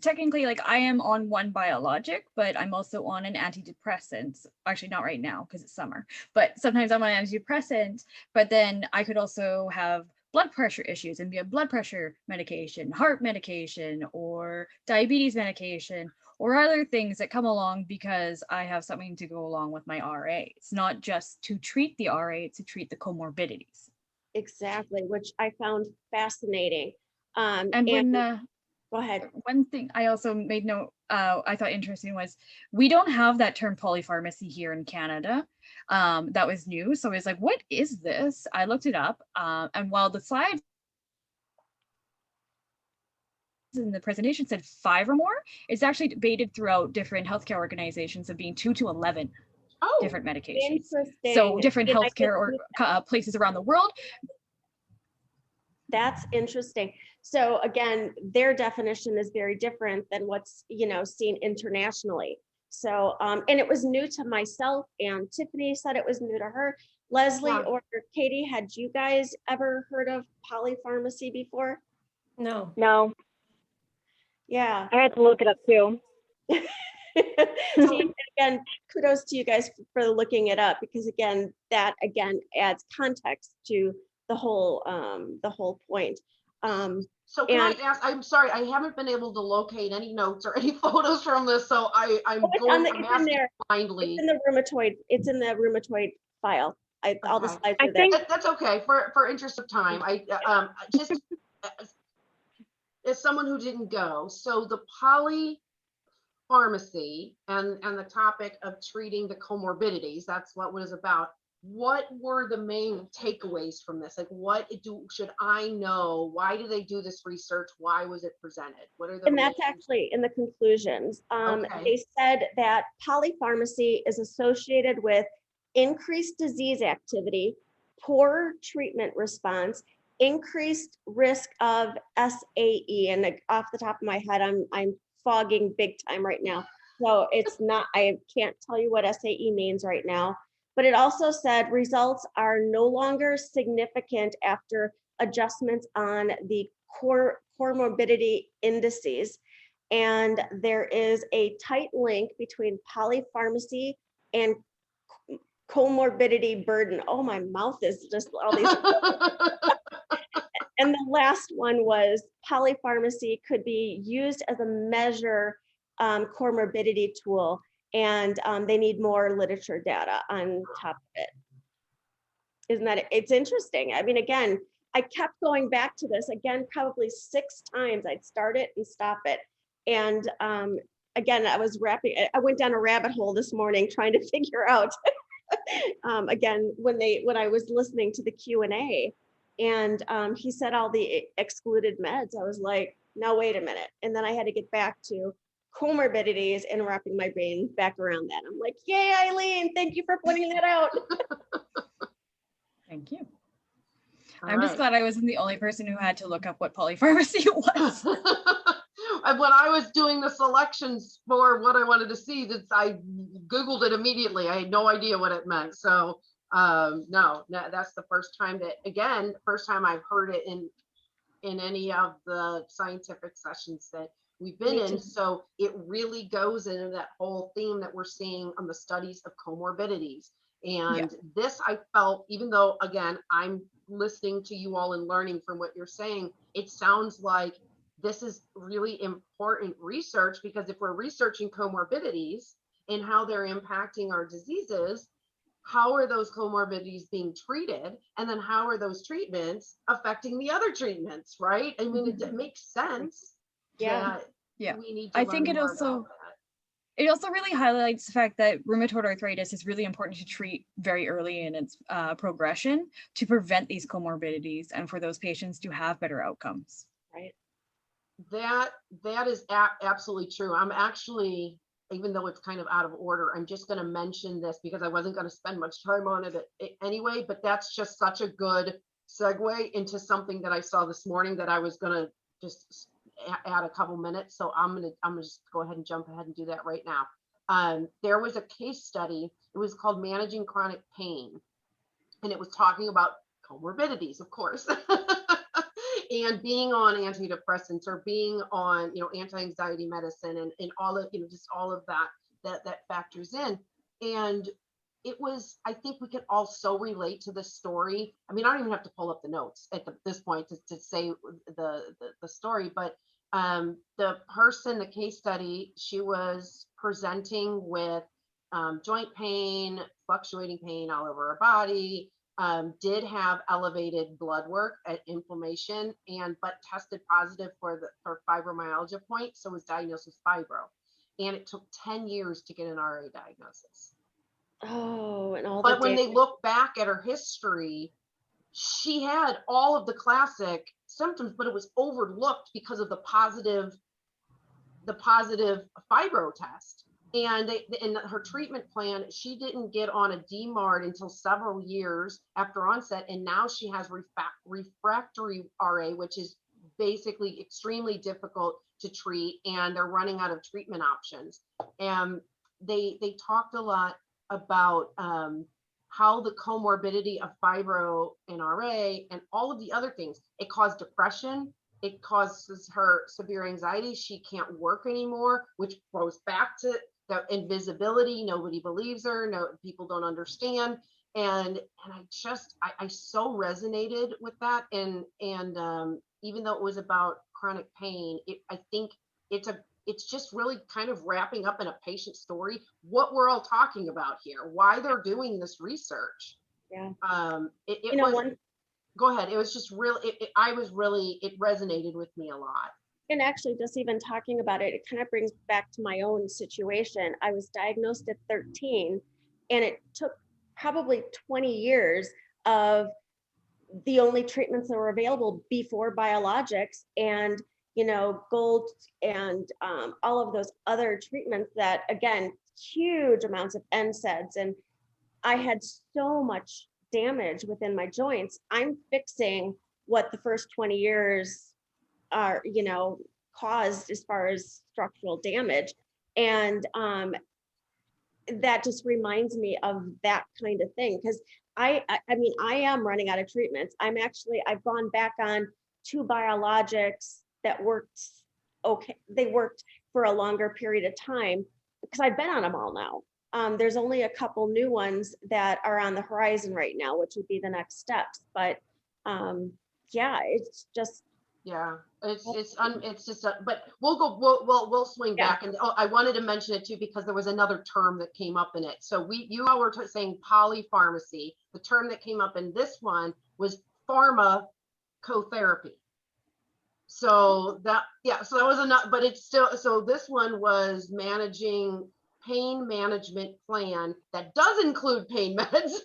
technically, like I am on one biologic, but I'm also on an antidepressant. Actually, not right now because it's summer, but sometimes I'm on antidepressant, but then I could also have blood pressure issues and be on blood pressure medication, heart medication, or diabetes medication, or other things that come along because I have something to go along with my RA. It's not just to treat the RA, it's to treat the comorbidities. Exactly, which I found fascinating. And when go ahead. one thing I also made note, I thought interesting was we don't have that term polypharmacy here in Canada. That was new. So I was like, what is this? I looked it up. And while the slides in the presentation said 5 or more, it's actually debated throughout different healthcare organizations of being 2 to 11 different medications. Interesting. So different healthcare or places around the world. That's interesting. So again, their definition is very different than what's, seen internationally. So, and it was new to myself, and Tiffany said it was new to her. Leslie or Katie, had you guys ever heard of polypharmacy before? No. No, Yeah. I had to look it up too. See, again, kudos to you guys for looking it up, because again, that again adds context to the whole point. So can I ask, I'm sorry, I haven't been able to locate any notes or any photos from this, so I'm asking blindly. It's in the rheumatoid file. All the slides are there. That's okay for interest of time. I just as someone who didn't go, so the polypharmacy and the topic of treating the comorbidities, that's what it was about. What were the main takeaways from this? Like, should I know? Why do they do this research? Why was it presented? What are the And that's actually in the conclusions. They said that polypharmacy is associated with increased disease activity, poor treatment response, increased risk of SAE. And off the top of my head, I'm fogging big time right now. So it's not, I can't tell you what SAE means right now. But it also said results are no longer significant after adjustments on the comorbidity indices. And there is a tight link between polypharmacy and comorbidity burden. Oh, my mouth is just all these. And the last one was polypharmacy could be used as a measure comorbidity tool. And they need more literature data on top of it. Isn't that, it's interesting. I mean, again, I kept going back to this again, probably 6 times. I'd start it and stop it. And again, I went down a rabbit hole this morning trying to figure out, again, when I was listening to the Q&A and he said all the excluded meds, I was like, no, wait a minute. And then I had to get back to comorbidities and wrapping my brain back around that. I'm like, yay, Eileen, thank you for pointing that out. Thank you. I'm just glad I wasn't the only person who had to look up what polypharmacy was. When I was doing the selections for what I wanted to see, I Googled it immediately. I had no idea what it meant. So no, that's the first time I've heard it in any of the scientific sessions that we've been in. So it really goes into that whole theme that we're seeing on the studies of comorbidities. And this, I felt, even though, again, I'm listening to you all and learning from what you're saying, it sounds like this is really important research, because if we're researching comorbidities and how they're impacting our diseases, how are those comorbidities being treated? And then how are those treatments affecting the other treatments, right? I mean, it makes sense. Yeah. We need to I think it also really highlights the fact that rheumatoid arthritis is really important to treat very early in its progression to prevent these comorbidities and for those patients to have better outcomes. Right. That is absolutely true. I'm actually, even though it's kind of out of order, I'm just going to mention this because I wasn't going to spend much time on it anyway, but that's just such a good segue into something that I saw this morning that I was going to just add a couple minutes. So I'm gonna just go ahead and jump ahead and do that right now. There was a case study. It was called Managing Chronic Pain. and it was talking about comorbidities, of course, and being on antidepressants or being on, anti-anxiety medicine, and all of, just all of that factors in. And it was, I think we can all so relate to this story. I mean, I don't even have to pull up the notes at this point to say the story, but the person, the case study, she was presenting with joint pain, fluctuating pain all over her body, did have elevated blood work at inflammation, but tested positive for fibromyalgia point, so was diagnosed with fibro. And it took 10 years to get an RA diagnosis. Oh, and all but when they look back at her history, she had all of the classic symptoms, but it was overlooked because of the positive fibro test. And in her treatment plan, she didn't get on a DMARD until several years after onset. And now she has refractory RA, which is basically extremely difficult to treat. And they're running out of treatment options. And they talked a lot about how the comorbidity of fibro and RA and all of the other things, it caused depression. It causes her severe anxiety. She can't work anymore, which goes back to the invisibility. Nobody believes her. No, people don't understand. And I so resonated with that. And even though it was about chronic pain, I think it's just really kind of wrapping up in a patient story what we're all talking about here, why they're doing this research. Yeah. Go ahead. It was just really, it resonated with me a lot. And actually, just even talking about it, it kind of brings back to my own situation. I was diagnosed at 13, and it took probably 20 years of the only treatments that were available before biologics and, gold and all of those other treatments that, again, huge amounts of NSAIDs. And I had so much damage within my joints. I'm fixing what the first 20 years are, caused as far as structural damage. And that just reminds me of that kind of thing. Because I am running out of treatments. I've gone back on 2 biologics that worked okay. They worked for a longer period of time because I've been on them all now. There's only a couple new ones that are on the horizon right now, which would be the next steps. But it's just. Yeah, but we'll swing back. And I wanted to mention it too, because there was another term that came up in it. So you all were saying polypharmacy. The term that came up in this one was pharmacotherapy. So that was enough, but it's still, so this one was managing pain management plan that does include pain meds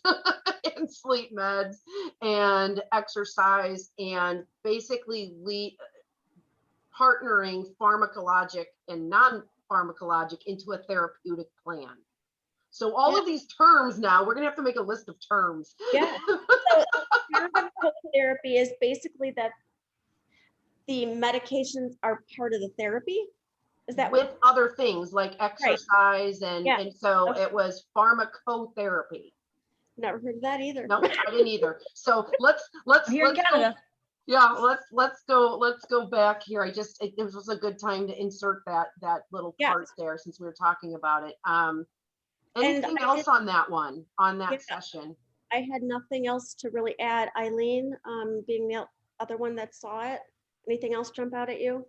and sleep meds and exercise, and basically partnering pharmacologic and non-pharmacologic into a therapeutic plan. So all of these terms now, we're gonna have to make a list of terms. Yeah. So pharmacotherapy is basically that the medications are part of the therapy. Is that with other things like exercise and so it was pharmacotherapy. Never heard of that either. No, I didn't either. So let's Here in Canada. Let's go back here. It was a good time to insert that little part there, since we were talking about it. Anything else on that session? I had nothing else to really add. Eileen, being the other one that saw it, anything else jump out at you?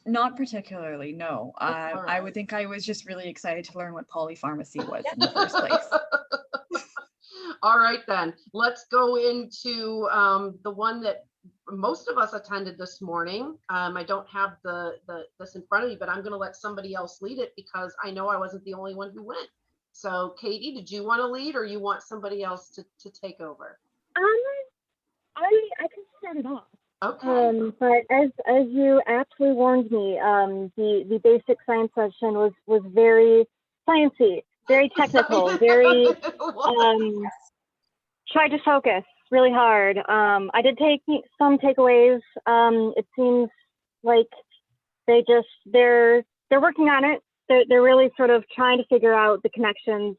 Not particularly, no. I would think I was just really excited to learn what polypharmacy was in the first place. All right, then let's go into the one that most of us attended this morning. I don't have this in front of me, but I'm going to let somebody else lead it because I know I wasn't the only one who went. So Katie, did you want to lead, or you want somebody else to take over? I can start it off. Okay. But as you aptly warned me, the basic science session was very sciencey, very technical, very tried to focus really hard. I did take some takeaways. It seems like they're working on it. They're really sort of trying to figure out the connections.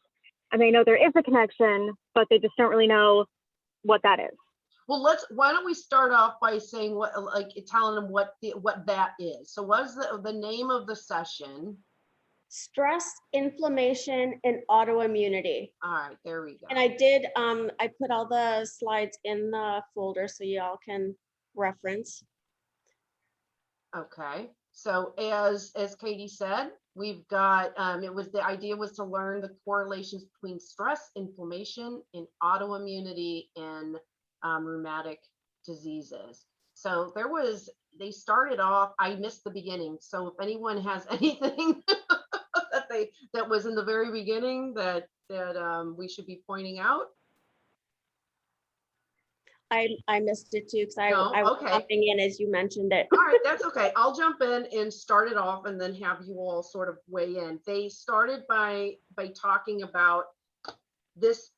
and they know there is a connection, but they just don't really know what that is. Well, why don't we start off by saying telling them what that is. So what's the name of the session? Stress, inflammation, and autoimmunity. All right, there we go. And I did, I put all the slides in the folder so y'all can reference. Okay, so as Katie said, we've got, the idea was to learn the correlations between stress, inflammation, and autoimmunity in rheumatic diseases. So they started off, I missed the beginning. So if anyone has anything that was in the very beginning that we should be pointing out. I missed it too, because I was okay. popping in as you mentioned it. All right, that's okay. I'll jump in and start it off and then have you all sort of weigh in. They started by talking about this,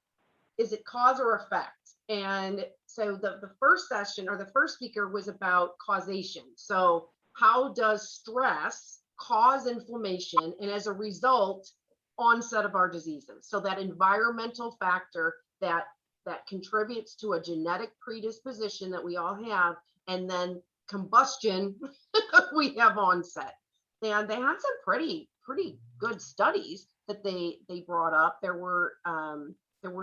is it cause or effect? And so the first session, or the first speaker, was about causation. So how does stress cause inflammation, and as a result, onset of our diseases? So that environmental factor that contributes to a genetic predisposition that we all have, and then combustion, we have onset. And they had some pretty good studies that they brought up. There were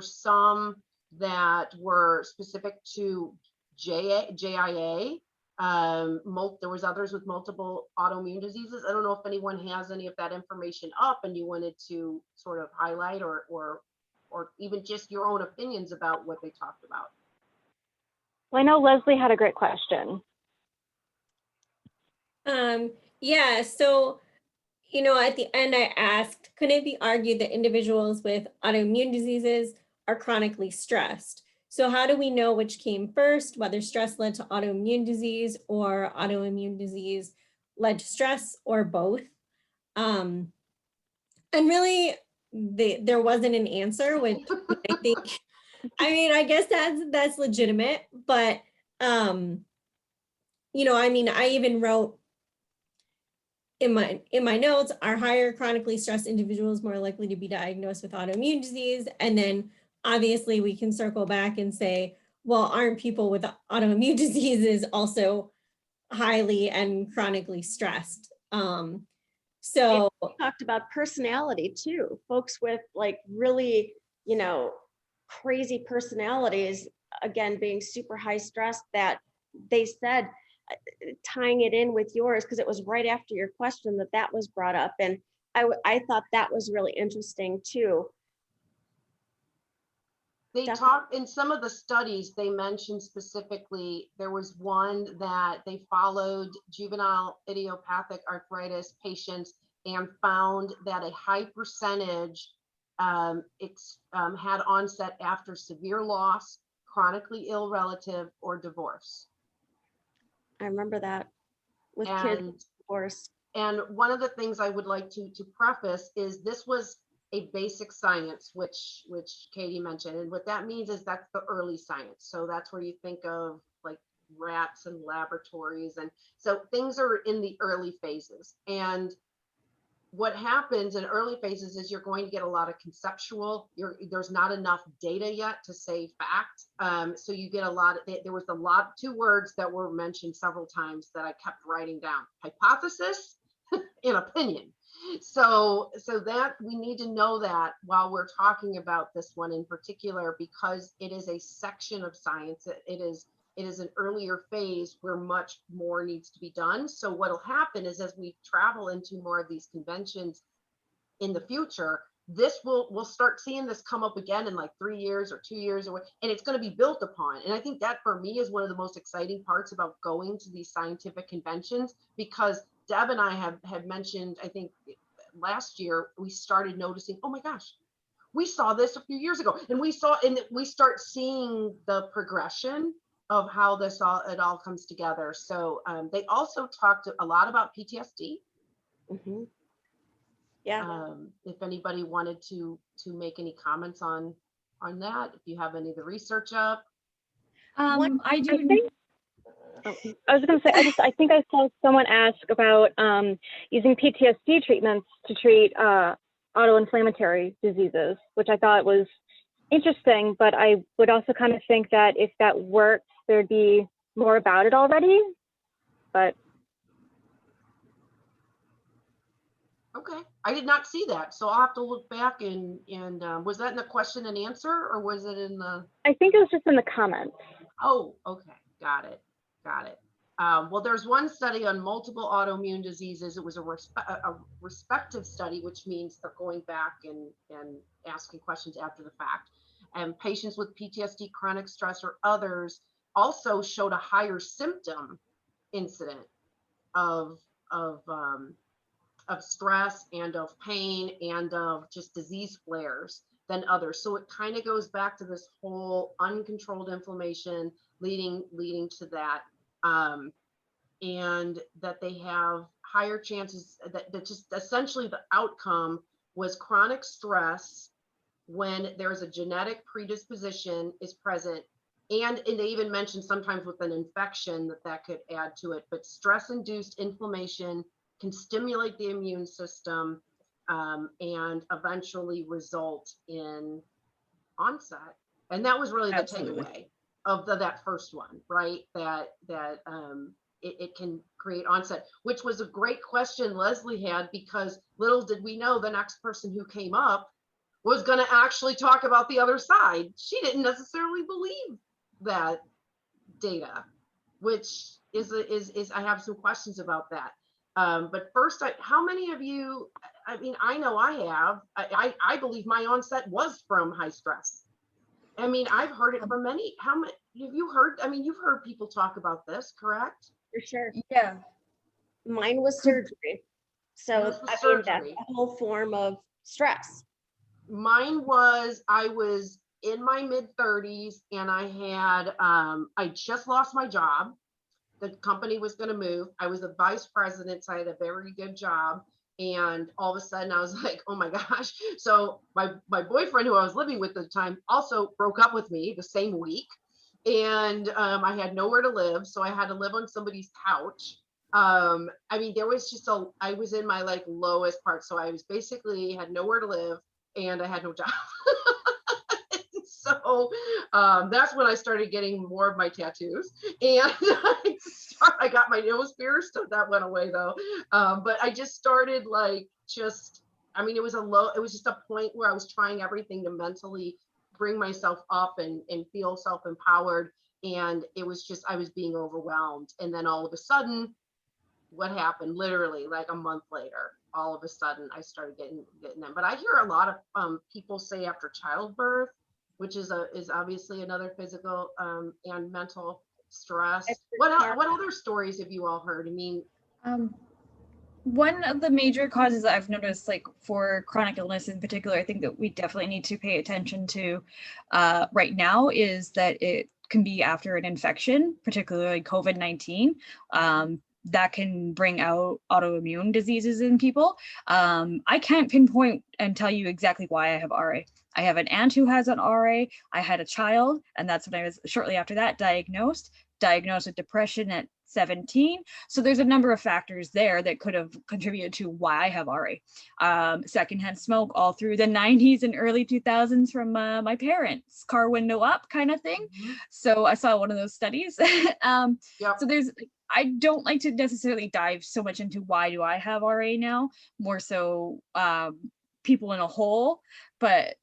some that were specific to JIA. There was others with multiple autoimmune diseases. I don't know if anyone has any of that information up and you wanted to sort of highlight or even just your own opinions about what they talked about. Well, I know Leslie had a great question. Yeah, so, at the end I asked, could it be argued that individuals with autoimmune diseases are chronically stressed? So how do we know which came first, whether stress led to autoimmune disease or autoimmune disease led to stress, or both? And really, there wasn't an answer, which I think, I guess that's legitimate, but, I even wrote in my notes, are higher chronically stressed individuals more likely to be diagnosed with autoimmune disease? And then obviously we can circle back and say, well, aren't people with autoimmune diseases also highly and chronically stressed? So we talked about personality too. Folks with like really, crazy personalities, again, being super high stress, that they said, tying it in with yours, because it was right after your question that was brought up. And I thought that was really interesting too. They talked in some of the studies, they mentioned specifically, there was one that they followed juvenile idiopathic arthritis patients and found that a high percentage had onset after severe loss, chronically ill relative, or divorce. I remember that with kids, divorce. And one of the things I would like to preface is this was a basic science, which Katie mentioned. And what that means is that's the early science. So that's where you think of like rats and laboratories. And so things are in the early phases. And what happens in early phases is you're going to get a lot of conceptual, there's not enough data yet to say fact. So you get there was two words that were mentioned several times that I kept writing down: hypothesis and opinion. So that we need to know that while we're talking about this one in particular, because it is a section of science, it is an earlier phase where much more needs to be done. So what'll happen is as we travel into more of these conventions in the future, we'll start seeing this come up again in like 3 years or 2 years, and it's going to be built upon. And I think that for me is one of the most exciting parts about going to these scientific conventions, because Deb and I have mentioned, I think last year, we started noticing, oh my gosh, we saw this a few years ago, and we start seeing the progression of how it all comes together. So they also talked a lot about PTSD. Mm-hmm. Yeah. If anybody wanted to make any comments on that, if you have any of the research up. I do. I was going to say, I think I saw someone ask about using PTSD treatments to treat autoinflammatory diseases, which I thought was interesting, but I would also kind of think that if that worked, there'd be more about it already, but. Okay, I did not see that, so I'll have to look back and was that in the question and answer, or was it in the? I think it was just in the comments. Oh, okay, got it. Well, there's one study on multiple autoimmune diseases. It was a respective study, which means they're going back and asking questions after the fact. And patients with PTSD, chronic stress, or others also showed a higher symptom incident of stress and of pain and of just disease flares than others. So it kind of goes back to this whole uncontrolled inflammation leading to that, and that they have higher chances that just essentially the outcome was chronic stress when there's a genetic predisposition is present. And they even mentioned sometimes with an infection that could add to it, but stress-induced inflammation can stimulate the immune system and eventually result in onset. And that was really the takeaway of that first one, right? That it can create onset, which was a great question Leslie had, because little did we know the next person who came up was going to actually talk about the other side. She didn't necessarily believe that data, which is I have some questions about that. But first, how many of you, I mean, I know I have, I believe my onset was from high stress. I mean, I've heard it from many. How many have you heard? I mean, you've heard people talk about this, correct? For sure. Yeah. Mine was surgery. So Yours was I mean, that's surgery. a whole form of stress. Mine was, I was in my mid-30s and I had, I just lost my job. The company was going to move. I was a vice president, so I had a very good job. And all of a sudden I was like, oh my gosh. So my boyfriend who I was living with at the time also broke up with me the same week. And I had nowhere to live. So I had to live on somebody's couch. I mean, there was just I was in my like lowest part. So I was basically had nowhere to live and I had no job. So that's when I started getting more of my tattoos, and I got my nose pierced. That went away though. But I just started like I mean, it was just a point where I was trying everything to mentally bring myself up and feel self-empowered. And it was just, I was being overwhelmed. And then all of a sudden, what happened? Literally like a month later, all of a sudden I started getting them. But I hear a lot of people say after childbirth, which is obviously another physical and mental stress. What other stories have you all heard? I mean, one of the major causes that I've noticed, like for chronic illness in particular, I think that we definitely need to pay attention to right now is that it can be after an infection, particularly COVID-19. That can bring out autoimmune diseases in people. I can't pinpoint and tell you exactly why I have RA. I have an aunt who has an RA. I had a child, and that's when I was shortly after that diagnosed with depression at 17. So there's a number of factors there that could have contributed to why I have RA. Secondhand smoke all through the 90s and early 2000s from my parents, car window up kind of thing. Mm-hmm. So I saw one of those studies. Yep. So I don't like to necessarily dive so much into why do I have RA now, more so people in a whole, but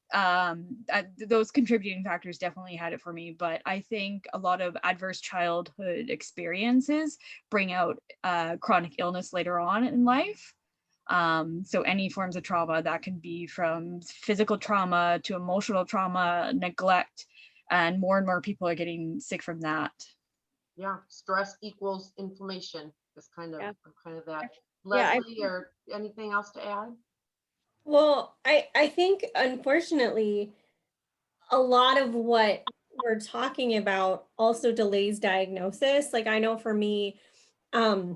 those contributing factors definitely had it for me. But I think a lot of adverse childhood experiences bring out chronic illness later on in life. So any forms of trauma, that can be from physical trauma to emotional trauma, neglect, and more people are getting sick from that. Yeah, stress equals inflammation. It's kind of that. Yeah, Leslie, or anything else to add? Well, I think unfortunately, a lot of what we're talking about also delays diagnosis. Like I know for me, when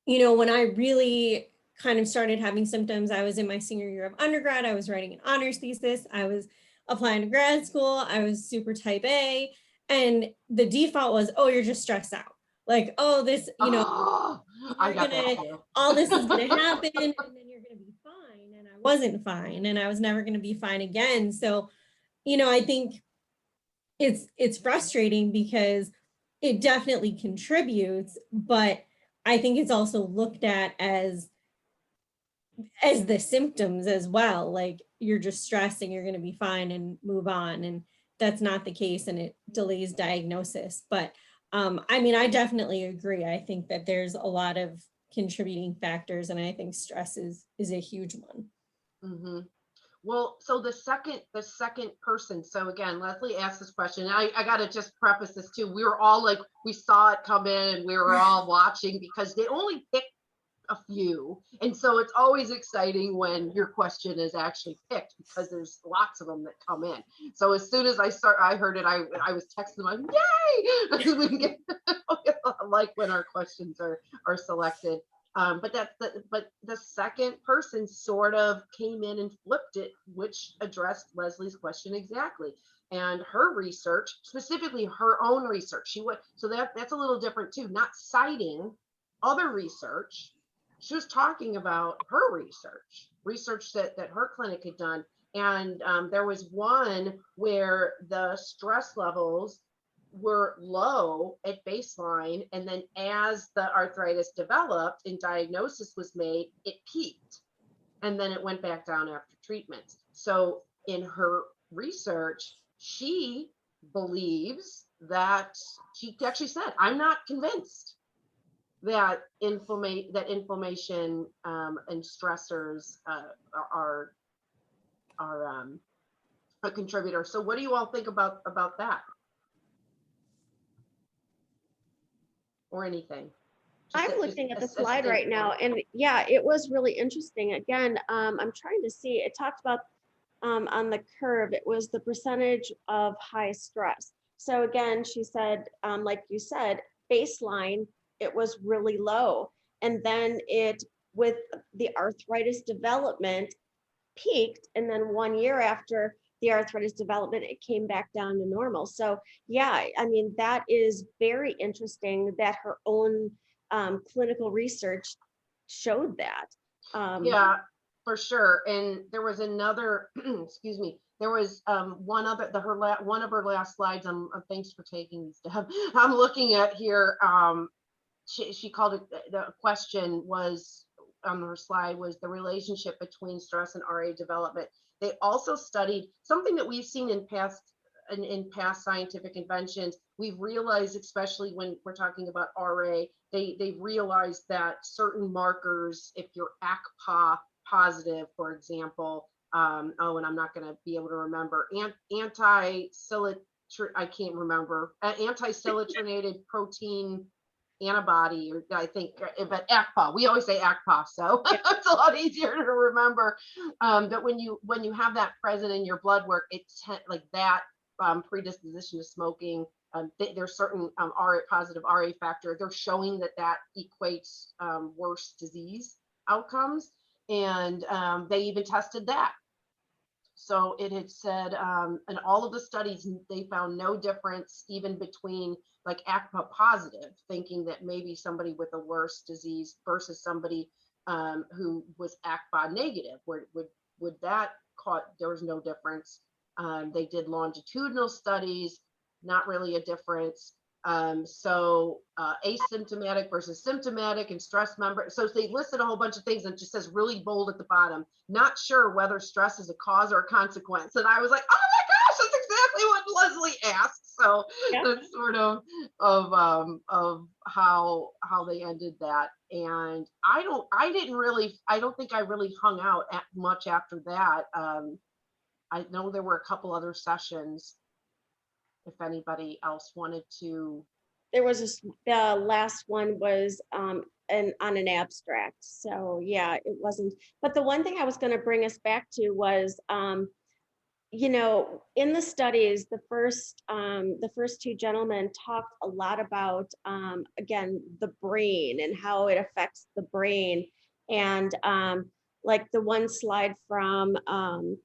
I really kind of started having symptoms, I was in my senior year of undergrad. I was writing an honors thesis. I was applying to grad school. I was super type A. And the default was, oh, you're just stressed out. Like, oh, this, I got that too. all this is going to happen and then you're going to be fine. And I wasn't fine and I was never going to be fine again. So, I think it's frustrating because it definitely contributes, but I think it's also looked at as the symptoms as well. Like, you're just stressing, you're going to be fine and move on. And that's not the case, and it delays diagnosis. But I definitely agree. I think that there's a lot of contributing factors, and I think stress is a huge one. Mm-hmm. Well, so the second person. So again, Leslie asked this question. I got to just preface this too. We were all like, we saw it come in and we were all watching because they only picked a few. And so it's always exciting when your question is actually picked because there's lots of them that come in. So as soon as I heard it, I was texting them, yay! We can get like when our questions are selected. But the second person sort of came in and flipped it, which addressed Leslie's question exactly. And her research, specifically her own research, so that's a little different too, not citing other research. She was talking about her research that her clinic had done. And there was one where the stress levels were low at baseline. And then as the arthritis developed and diagnosis was made, it peaked. And then it went back down after treatment. So in her research, she believes that she actually said, I'm not convinced that inflammation and stressors are a contributor. So what do you all think about that? Or anything? I'm looking at the slide right now, and yeah, it was really interesting. Again, I'm trying to see, it talked about on the curve, it was the percentage of high stress. So again, she said, like you said, baseline, it was really low. And then it, with the arthritis development, peaked. And then 1 year after the arthritis development, it came back down to normal. So yeah, that is very interesting that her own clinical research showed that. Yeah, for sure. And there was another, excuse me, there was one other, one of her last slides. Thanks for taking these, Deb. I'm looking at here. She called it, the question was on her slide was the relationship between stress and RA development. They also studied something that we've seen in past scientific inventions. We've realized, especially when we're talking about RA, they've realized that certain markers, if you're ACPA positive, for example, and I'm not going to be able to remember, anti-citrinated protein antibody, or I think, but ACPA, we always say ACPA, so it's a lot easier to remember. But when you have that present in your blood work, it's like that predisposition to smoking. There's certain positive RA factor. They're showing that equates worse disease outcomes, and they even tested that. So it had said, in all of the studies, they found no difference even between like ACPA positive, thinking that maybe somebody with a worse disease versus somebody who was ACPA negative. Would that cause, there was no difference. They did longitudinal studies, not really a difference. So asymptomatic versus symptomatic and stress member. So they listed a whole bunch of things and it just says really bold at the bottom, not sure whether stress is a cause or a consequence. And I was like, oh my gosh, that's exactly what Leslie asked. So yeah, that's sort of how they ended that. And I don't think I really hung out much after that. I know there were a couple other sessions. If anybody else wanted to. There was the last one was on an abstract. So yeah, it wasn't, but the one thing I was going to bring us back to was, in the studies, the first two gentlemen talked a lot about, again, the brain and how it affects the brain. And like the one slide from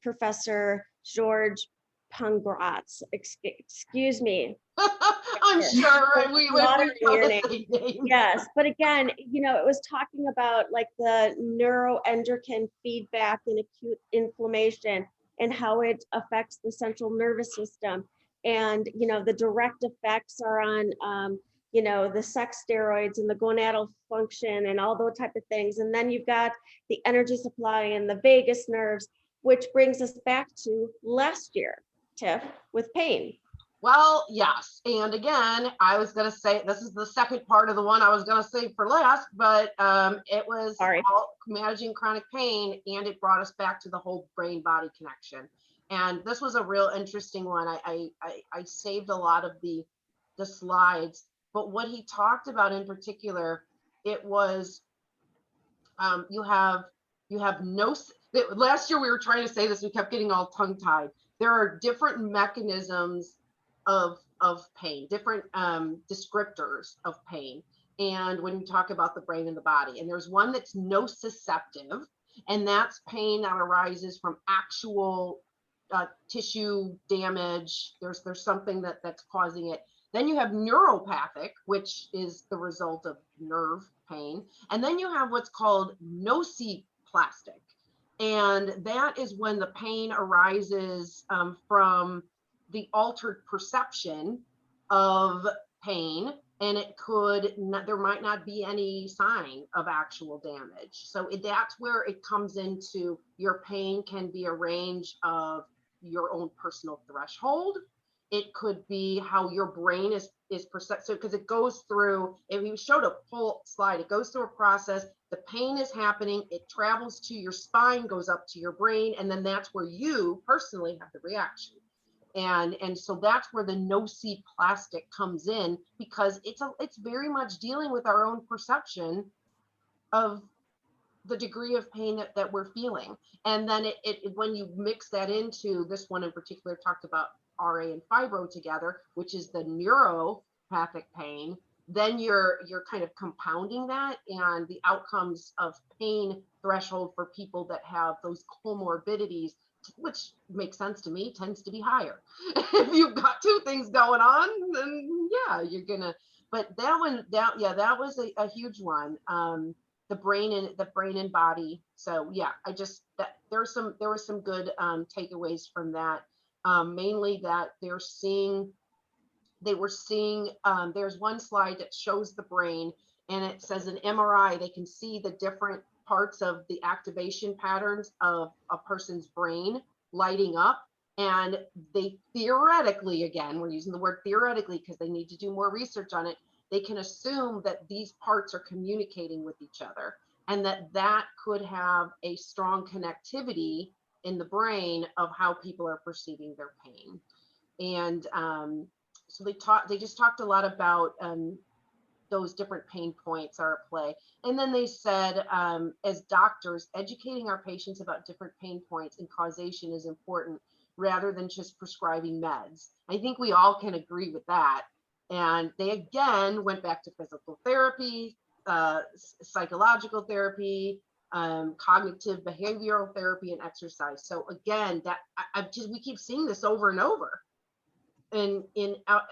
Professor George tongue grots. Excuse me. I'm sure we Water in your know name. the same names. Yes, but again, you know, it was talking about like the neuroendocrine feedback and acute inflammation and how it affects the central nervous system. And, you know, the direct effects are on, you know, the sex steroids and the gonadal function and all those type of things. And then you've got the energy supply and the vagus nerves, which brings us back to last year, Tiff, with pain. Well, yes. And again, I was going to say, this is the second part of the one I was going to save for last, but it was all managing chronic pain, and it brought us back to the whole brain body connection. And this was a real interesting one. I saved a lot of the slides, but what he talked about in particular, it was you have no, last year we were trying to say this, we kept getting all tongue tied. There are different mechanisms of pain, different descriptors of pain. And when you talk about the brain and the body, and there's one that's nociceptive, and that's pain that arises from actual tissue damage. There's something that's causing it. Then you have neuropathic, which is the result of nerve pain. And then you have what's called nociplastic. And that is when the pain arises from the altered perception of pain, and it could not, there might not be any sign of actual damage. So that's where it comes into your pain can be a range of your own personal threshold. It could be how your brain is perceived. So because it goes through, if you showed a full slide, it goes through a process. The pain is happening, it travels to your spine, goes up to your brain, and then that's where you personally have the reaction. And so that's where the nociplastic comes in, because it's very much dealing with our own perception of the degree of pain that we're feeling. And then it when you mix that into, this one in particular talked about RA and fibro together, which is the neuropathic pain, then you're kind of compounding that, and the outcomes of pain threshold for people that have those comorbidities, which makes sense to me, tends to be higher. If you've got two things going on, then yeah, you're gonna. But that one, that was a huge one. The brain and body. So yeah, there were some good takeaways from that. Mainly that they were seeing. There's one slide that shows the brain, and it says an MRI. They can see the different parts of the activation patterns of a person's brain lighting up, and they theoretically, again, we're using the word theoretically because they need to do more research on it, they can assume that these parts are communicating with each other, and that could have a strong connectivity in the brain of how people are perceiving their pain. And so they just talked a lot about those different pain points are at play. And then they said, as doctors, educating our patients about different pain points and causation is important rather than just prescribing meds. I think we all can agree with that. And they again went back to physical therapy, psychological therapy, cognitive behavioral therapy, and exercise. So again, that we keep seeing this over and over. And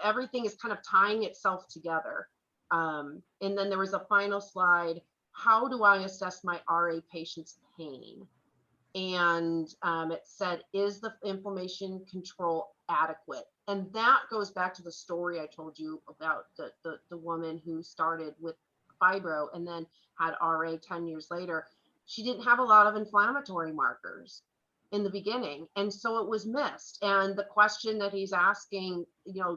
everything is kind of tying itself together. And then there was a final slide. How do I assess my RA patient's pain? And it said, is the inflammation control adequate? And that goes back to the story I told you about the woman who started with fibro and then had RA 10 years later. She didn't have a lot of inflammatory markers in the beginning, and so it was missed. And the question that he's asking,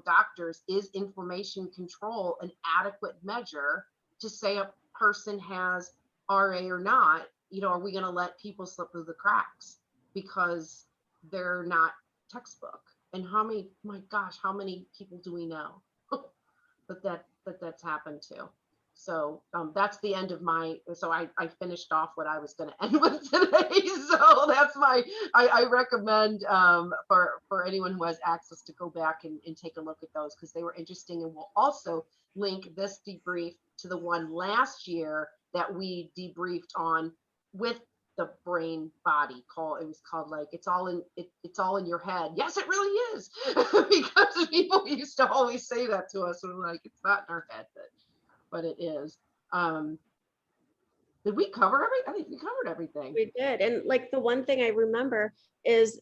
doctors, is inflammation control an adequate measure to say a person has RA or not? Are we going to let people slip through the cracks because they're not textbook? And how many people do we know that's happened to? So that's the end of so I finished off what I was going to end with today. So that's I recommend for anyone who has access to go back and take a look at those, because they were interesting. And we'll also link this debrief to the one last year that we debriefed on with the brain body it was called like it's all in your head. Yes, it really is. Because people used to always say that to us. We're like, it's not in our head, but it is. Did we cover everything? I think we covered everything. We did. And like the one thing I remember is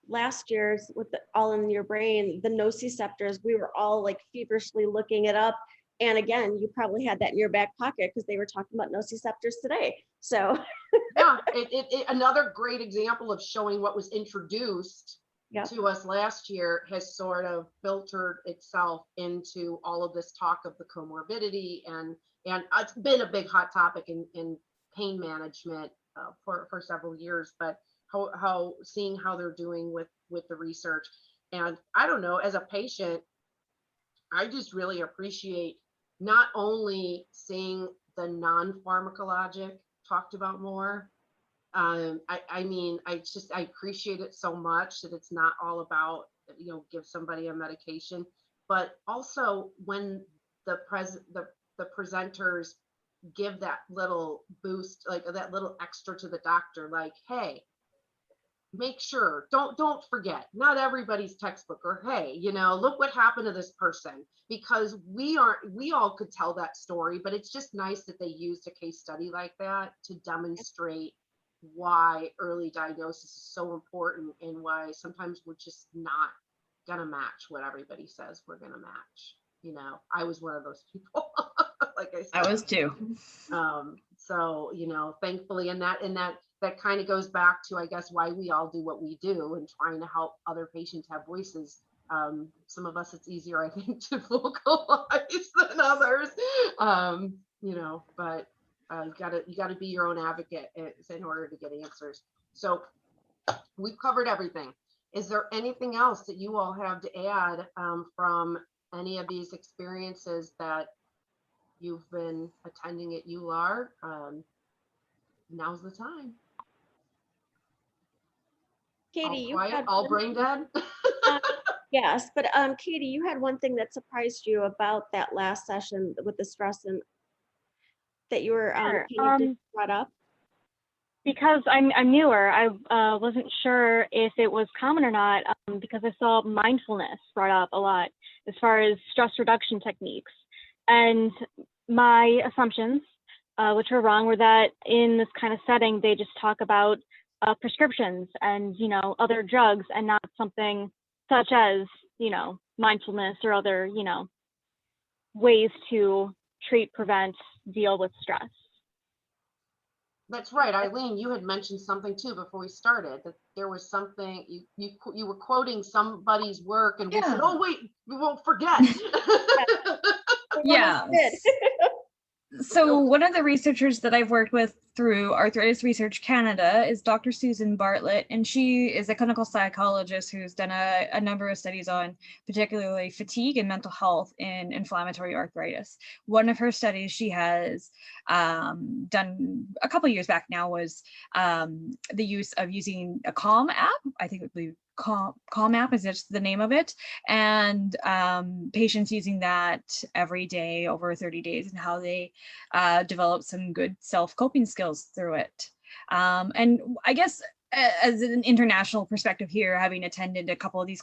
last year's with the all in your brain, the nociceptors, we were all like feverishly looking it up. And again, you probably had that in your back pocket because they were talking about nociceptors today. So yeah, another great example of showing what was introduced to us last year has sort of filtered itself into all of this talk of the comorbidity, and it's been a big hot topic in pain management for several years, but how seeing how they're doing with the research. And I don't know, as a patient, I just really appreciate not only seeing the non-pharmacologic talked about more. I mean, I appreciate it so much that it's not all about, give somebody a medication, but also when the presenters give that little boost, like that little extra to the doctor, like, hey, make sure, don't forget, not everybody's textbook, or hey, look what happened to this person, because we all could tell that story, but it's just nice that they used a case study like that to demonstrate why early diagnosis is so important, and why sometimes we're just not gonna match what everybody says we're gonna match. I was one of those people. Like I said, I was too. So thankfully, and that kind of goes back to, I guess, why we all do what we do and trying to help other patients have voices. Some of us, it's easier, I think, to vocalize than others. But you gotta be your own advocate in order to get answers. So we've covered everything. Is there anything else that you all have to add from any of these experiences that you've been attending at ULAR? Now's the time. Katie, all quiet, all brain dead. Yes, but Katie, you had one thing that surprised you about that last session with the stress and that you were brought up. Because I'm newer, I wasn't sure if it was common or not, because I saw mindfulness brought up a lot as far as stress reduction techniques. And my assumptions, which were wrong, were that in this kind of setting, they just talk about prescriptions and, other drugs, and not something such as, mindfulness or other, ways to treat, prevent, deal with stress. That's right, Eileen, you had mentioned something too before we started, that there was something, you were quoting somebody's work, and we said, oh wait, we won't forget. Yeah. So one of the researchers that I've worked with through Arthritis Research Canada is Dr. Susan Bartlett, and she is a clinical psychologist who's done a number of studies on particularly fatigue and mental health in inflammatory arthritis. One of her studies she has done a couple of years back now was the use of using a Calm app. I think it would be Calm app is just the name of it, and patients using that every day over 30 days, and how they develop some good self-coping skills through it. And I guess as an international perspective here, having attended a couple of these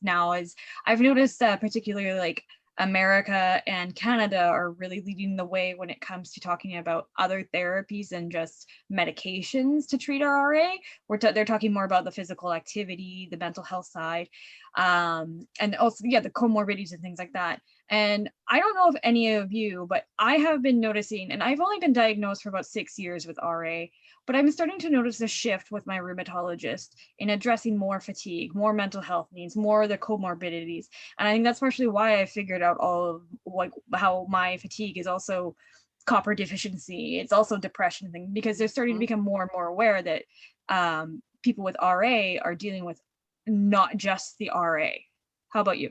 now, is I've noticed particularly like America and Canada are really leading the way when it comes to talking about other therapies than just medications to treat our RA. They're talking more about the physical activity, the mental health side, and also, the comorbidities and things like that. And I don't know if any of you, but I have been noticing, and I've only been diagnosed for about 6 years with RA, but I'm starting to notice a shift with my rheumatologist in addressing more fatigue, more mental health needs, more of the comorbidities. And I think that's partially why I figured out all of how my fatigue is also copper deficiency. It's also depression thing, because they're starting to become more and more aware that people with RA are dealing with not just the RA. How about you?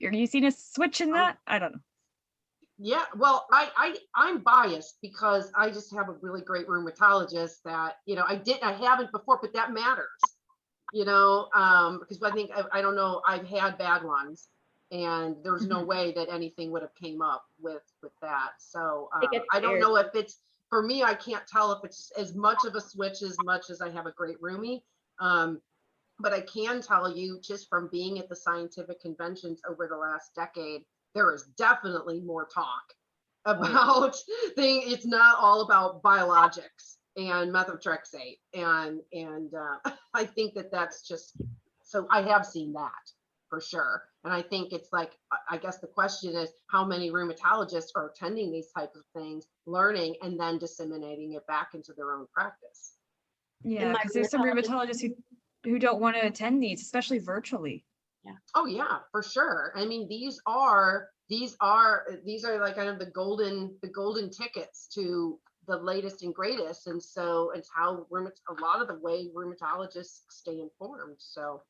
Are you seeing a switch in that? I don't know. Yeah, well, I'm biased because I just have a really great rheumatologist that, I haven't before, but that matters, because I think, I don't know, I've had bad ones, and there's no way that anything would have came up with that. So I don't know if it's for me, I can't tell if it's as much of a switch as much as I have a great roomie. But I can tell you just from being at the scientific conventions over the last decade, there is definitely more talk about things. It's not all about biologics and methotrexate. And I think that that's just, so I have seen that for sure. And I think it's like, I guess the question is how many rheumatologists are attending these types of things, learning, and then disseminating it back into their own practice. Yeah, because there's some rheumatologists who don't want to attend these, especially virtually. Yeah. Oh yeah, for sure. I mean, these are like kind of the golden tickets to the latest and greatest. And so it's how a lot of the way rheumatologists stay informed. So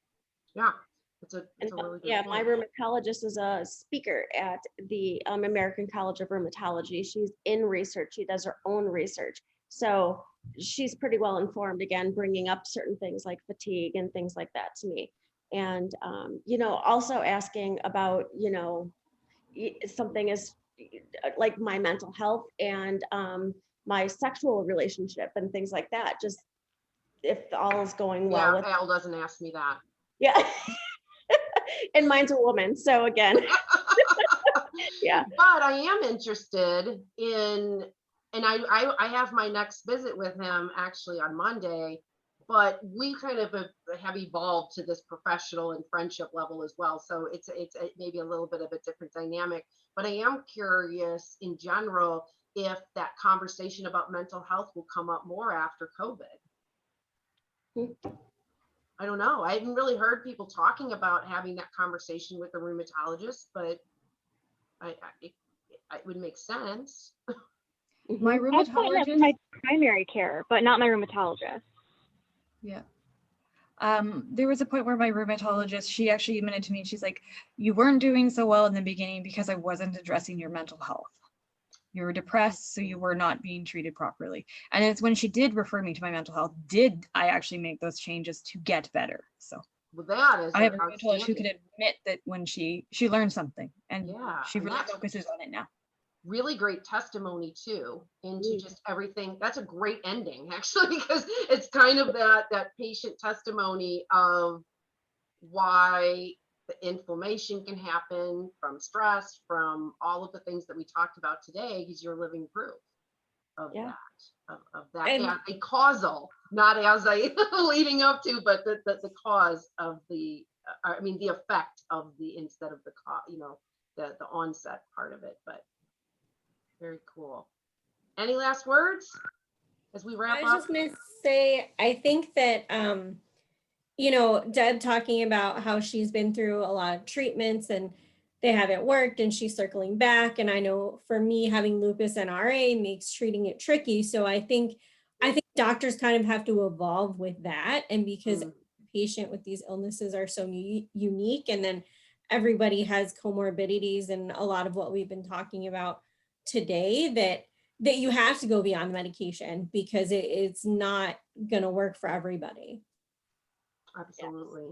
yeah, it's a really good my point. rheumatologist is a speaker at the American College of Rheumatology. She's in research. She does her own research. So she's pretty well informed, again, bringing up certain things like fatigue and things like that to me. And, also asking about, something is like my mental health and my sexual relationship and things like that. Just if all is going well. Yeah, Al doesn't ask me that. Yeah. And mine's a woman. So again, yeah. But I am interested in, and I have my next visit with him actually on Monday, but we kind of have evolved to this professional and friendship level as well. So it's maybe a little bit of a different dynamic, but I am curious in general if that conversation about mental health will come up more after COVID. I don't know. I haven't really heard people talking about having that conversation with a rheumatologist, but it would make sense. My I find that for rheumatologist, my primary care, but not my rheumatologist. yeah. There was a point where my rheumatologist, she actually admitted to me, she's like, you weren't doing so well in the beginning because I wasn't addressing your mental health. You were depressed, so you were not being treated properly. And it's when she did refer me to my mental health, did I actually make those changes to get better. So Well, that is I have a rheumatologist who can admit that when she learned something, and she really focuses on it now. Really great testimony too into just everything. That's a great ending actually, because it's kind of that patient testimony of why the inflammation can happen from stress, from all of the things that we talked about today, because you're living proof of that and a causal, not as a leading up to, but the cause of the the effect of the, instead of the the onset part of it. But very cool. Any last words as we wrap up? I was just gonna say, I think that Deb talking about how she's been through a lot of treatments and they haven't worked and she's circling back. And I know for me, having lupus and RA makes treating it tricky. So I think doctors kind of have to evolve with that. And because patient with these illnesses are so unique, and then everybody has comorbidities and a lot of what we've been talking about today, that you have to go beyond medication because it's not going to work for everybody. Absolutely.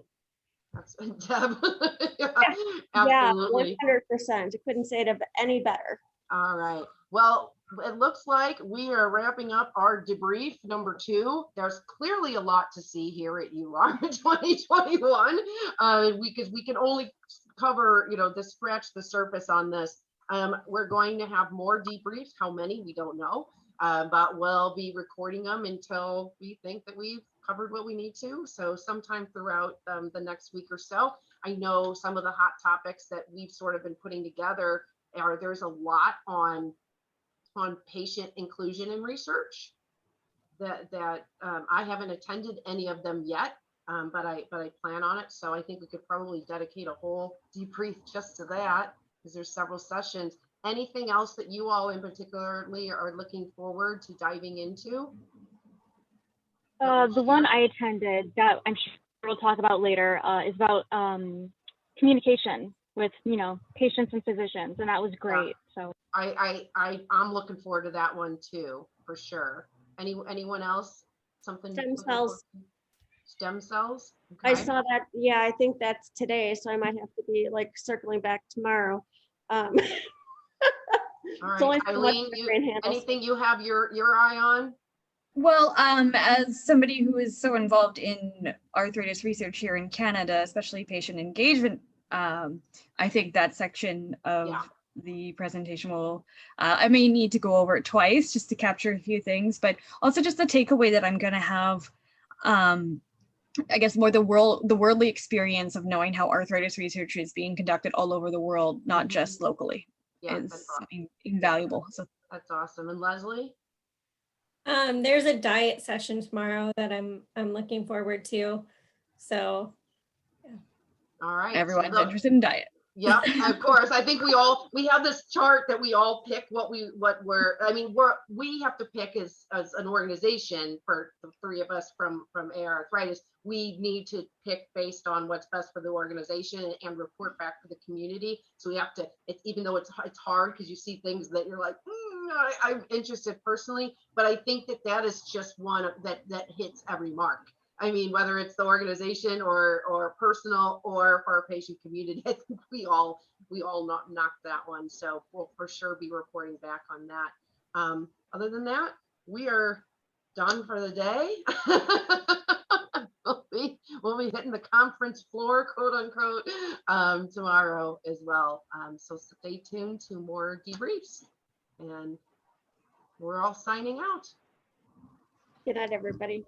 That's Deb. Yeah, absolutely. 100%. I couldn't say it any better. All right. Well, it looks like we are wrapping up our debrief number 2. There's clearly a lot to see here at UR 2021, because we can only cover, scratch the surface on this. We're going to have more debriefs. How many, we don't know, but we'll be recording them until we think that we've covered what we need to. So sometime throughout the next week or so. I know some of the hot topics that we've sort of been putting together there's a lot on patient inclusion and research that I haven't attended any of them yet, but I plan on it. So I think we could probably dedicate a whole debrief just to that, because there's several sessions. Anything else that you all in particularly are looking forward to diving into? The one I attended that I'm sure we'll talk about later is about communication with patients and physicians, and that was great. So I'm looking forward to that one too, for sure. Anyone else? Something? Stem cells. Stem cells. Okay. I saw that. Yeah, I think that's today, so I might have to be like circling back tomorrow. All It's only right, so much Eileen, my brain handles. anything you have your eye on? Well, as somebody who is so involved in arthritis research here in Canada, especially patient engagement, I think that section of Yeah. the presentation will, I may need to go over it twice just to capture a few things, but also just the takeaway that I'm going to have, I guess more the worldly experience of knowing how arthritis research is being conducted all over the world, not Mhm. just locally, Yeah, is invaluable. So that's awesome. And Leslie? There's a diet session tomorrow that I'm looking forward to. So All right. so everyone's the- interested in diet. Yeah, of course. I think we have this chart that we all pick we have to pick as an organization. For the three of us from AiArthritis, we need to pick based on what's best for the organization and report back to the community. So we have to, even though it's hard because you see things that you're like, I'm interested personally, but I think that is just one that hits every mark. I mean, whether it's the organization or personal or for our patient community, I think we all knocked that one. So we'll for sure be reporting back on that. Other than that, we are done for the day. we'll be hitting the conference floor, quote unquote, tomorrow as well. So stay tuned to more debriefs, and we're all signing out. Good night, everybody.